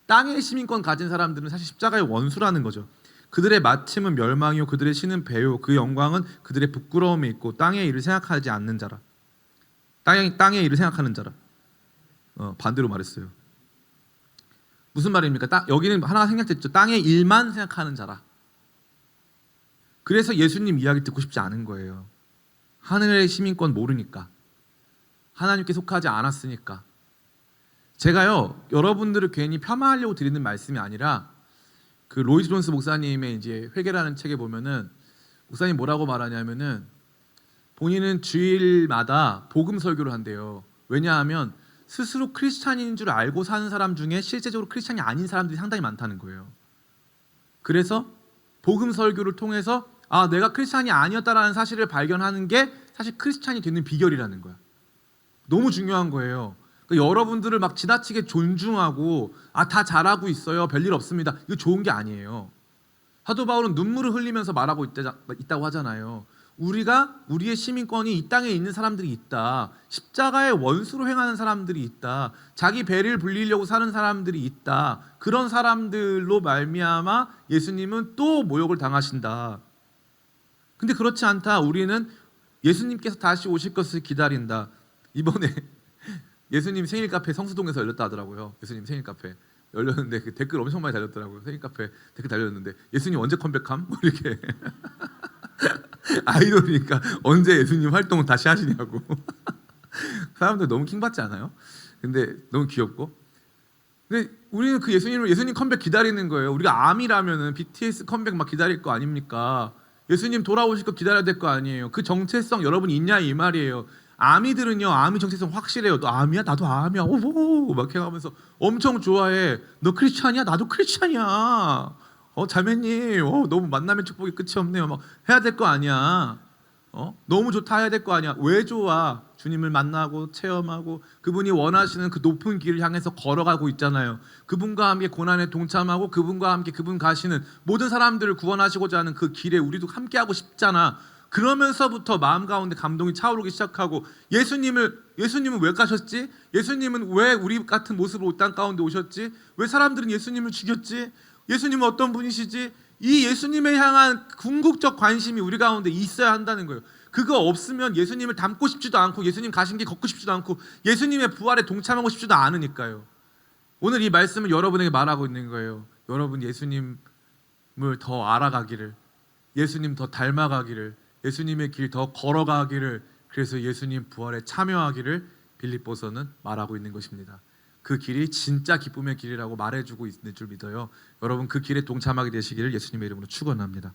땅의 시민권 가진 사람들은 사실 십자가의 원수라는 거죠. 그들의 마침은 멸망이요 그들의 신은 배요 그 영광은 그들의 부끄러움에 있고 땅의 일을 생각하지 않는 자라. 땅의 일을 생각하는 자라. 반대로 말했어요. 무슨 말입니까? 여기는 하나가 생략됐죠. 땅의 일만 생각하는 자라. 그래서 예수님 이야기 듣고 싶지 않은 거예요. 하늘의 시민권 모르니까. 하나님께 속하지 않았으니까. 제가요 여러분들을 괜히 폄하하려고 드리는 말씀이 아니라 그 로이스 존스 목사님의 이제 회개라는 책에 보면은 목사님 뭐라고 말하냐면은 본인은 주일마다 복음 설교를 한대요. 왜냐하면 스스로 크리스찬인 줄 알고 사는 사람 중에 실제적으로 크리스찬이 아닌 사람들이 상당히 많다는 거예요. 그래서 복음 설교를 통해서 내가 크리스찬이 아니었다라는 사실을 발견하는 게 사실 크리스찬이 되는 비결이라는 거야. 너무 중요한 거예요. 그러니까 여러분들을 막 지나치게 존중하고 다 잘하고 있어요. 별일 없습니다. 이거 좋은 게 아니에요. 사도 바울은 눈물을 흘리면서 말하고 있다고 하잖아요. 우리의 시민권이 이 땅에 있는 사람들이 있다. 십자가의 원수로 행하는 사람들이 있다. 자기 배를 불리려고 사는 사람들이 있다. 그런 사람들로 말미암아 예수님은 또 모욕을 당하신다. 근데 그렇지 않다. 우리는 예수님께서 다시 오실 것을 기다린다. 이번에 예수님 생일 카페 성수동에서 열렸다 하더라고요. 예수님 생일 카페 열렸는데 그 댓글 엄청 많이 달렸더라고요. 생일 카페 댓글 달렸는데 예수님 언제 컴백함? 뭐 이렇게 아이돌이니까 언제 예수님 활동을 다시 하시냐고. 사람들 너무 킹받지 않아요? 근데 너무 귀엽고. 근데 우리는 그 예수님 컴백 기다리는 거예요. 우리가 아미라면은 BTS 컴백 막 기다릴 거 아닙니까? 예수님 돌아오실 거 기다려야 될 거 아니에요. 그 정체성 여러분 있냐 이 말이에요. 아미들은요, 아미 정체성 확실해요. 너 아미야? 나도 아미야. 오호 막 해가면서 엄청 좋아해. 너 크리스찬이야? 나도 크리스찬이야. 자매님, 너무 만남의 축복이 끝이 없네요. 막 해야 될 거 아니야. 너무 좋다 해야 될 거 아니야. 왜 좋아? 주님을 만나고 체험하고 그분이 원하시는 그 높은 길을 향해서 걸어가고 있잖아요. 그분과 함께 고난에 동참하고 그분과 함께 그분 가시는 모든 사람들을 구원하시고자 하는 그 길에 우리도 함께하고 싶잖아. 그러면서부터 마음 가운데 감동이 차오르기 시작하고 예수님은 왜 가셨지? 예수님은 왜 우리 같은 모습으로 땅 가운데 오셨지? 왜 사람들은 예수님을 죽였지? 예수님은 어떤 분이시지? 이 예수님에 향한 궁극적 관심이 우리 가운데 있어야 한다는 거예요. 그거 없으면 예수님을 닮고 싶지도 않고 예수님 가신 길 걷고 싶지도 않고 예수님의 부활에 동참하고 싶지도 않으니까요. 오늘 이 말씀을 여러분에게 말하고 있는 거예요. 여러분 예수님을 더 알아가기를, 예수님 더 닮아가기를, 예수님의 길 더 걸어가기를, 그래서 예수님 부활에 참여하기를 빌립보서는 말하고 있는 것입니다. 그 길이 진짜 기쁨의 길이라고 말해주고 있는 줄 믿어요. 여러분 그 길에 동참하게 되시기를 예수님의 이름으로 축원합니다.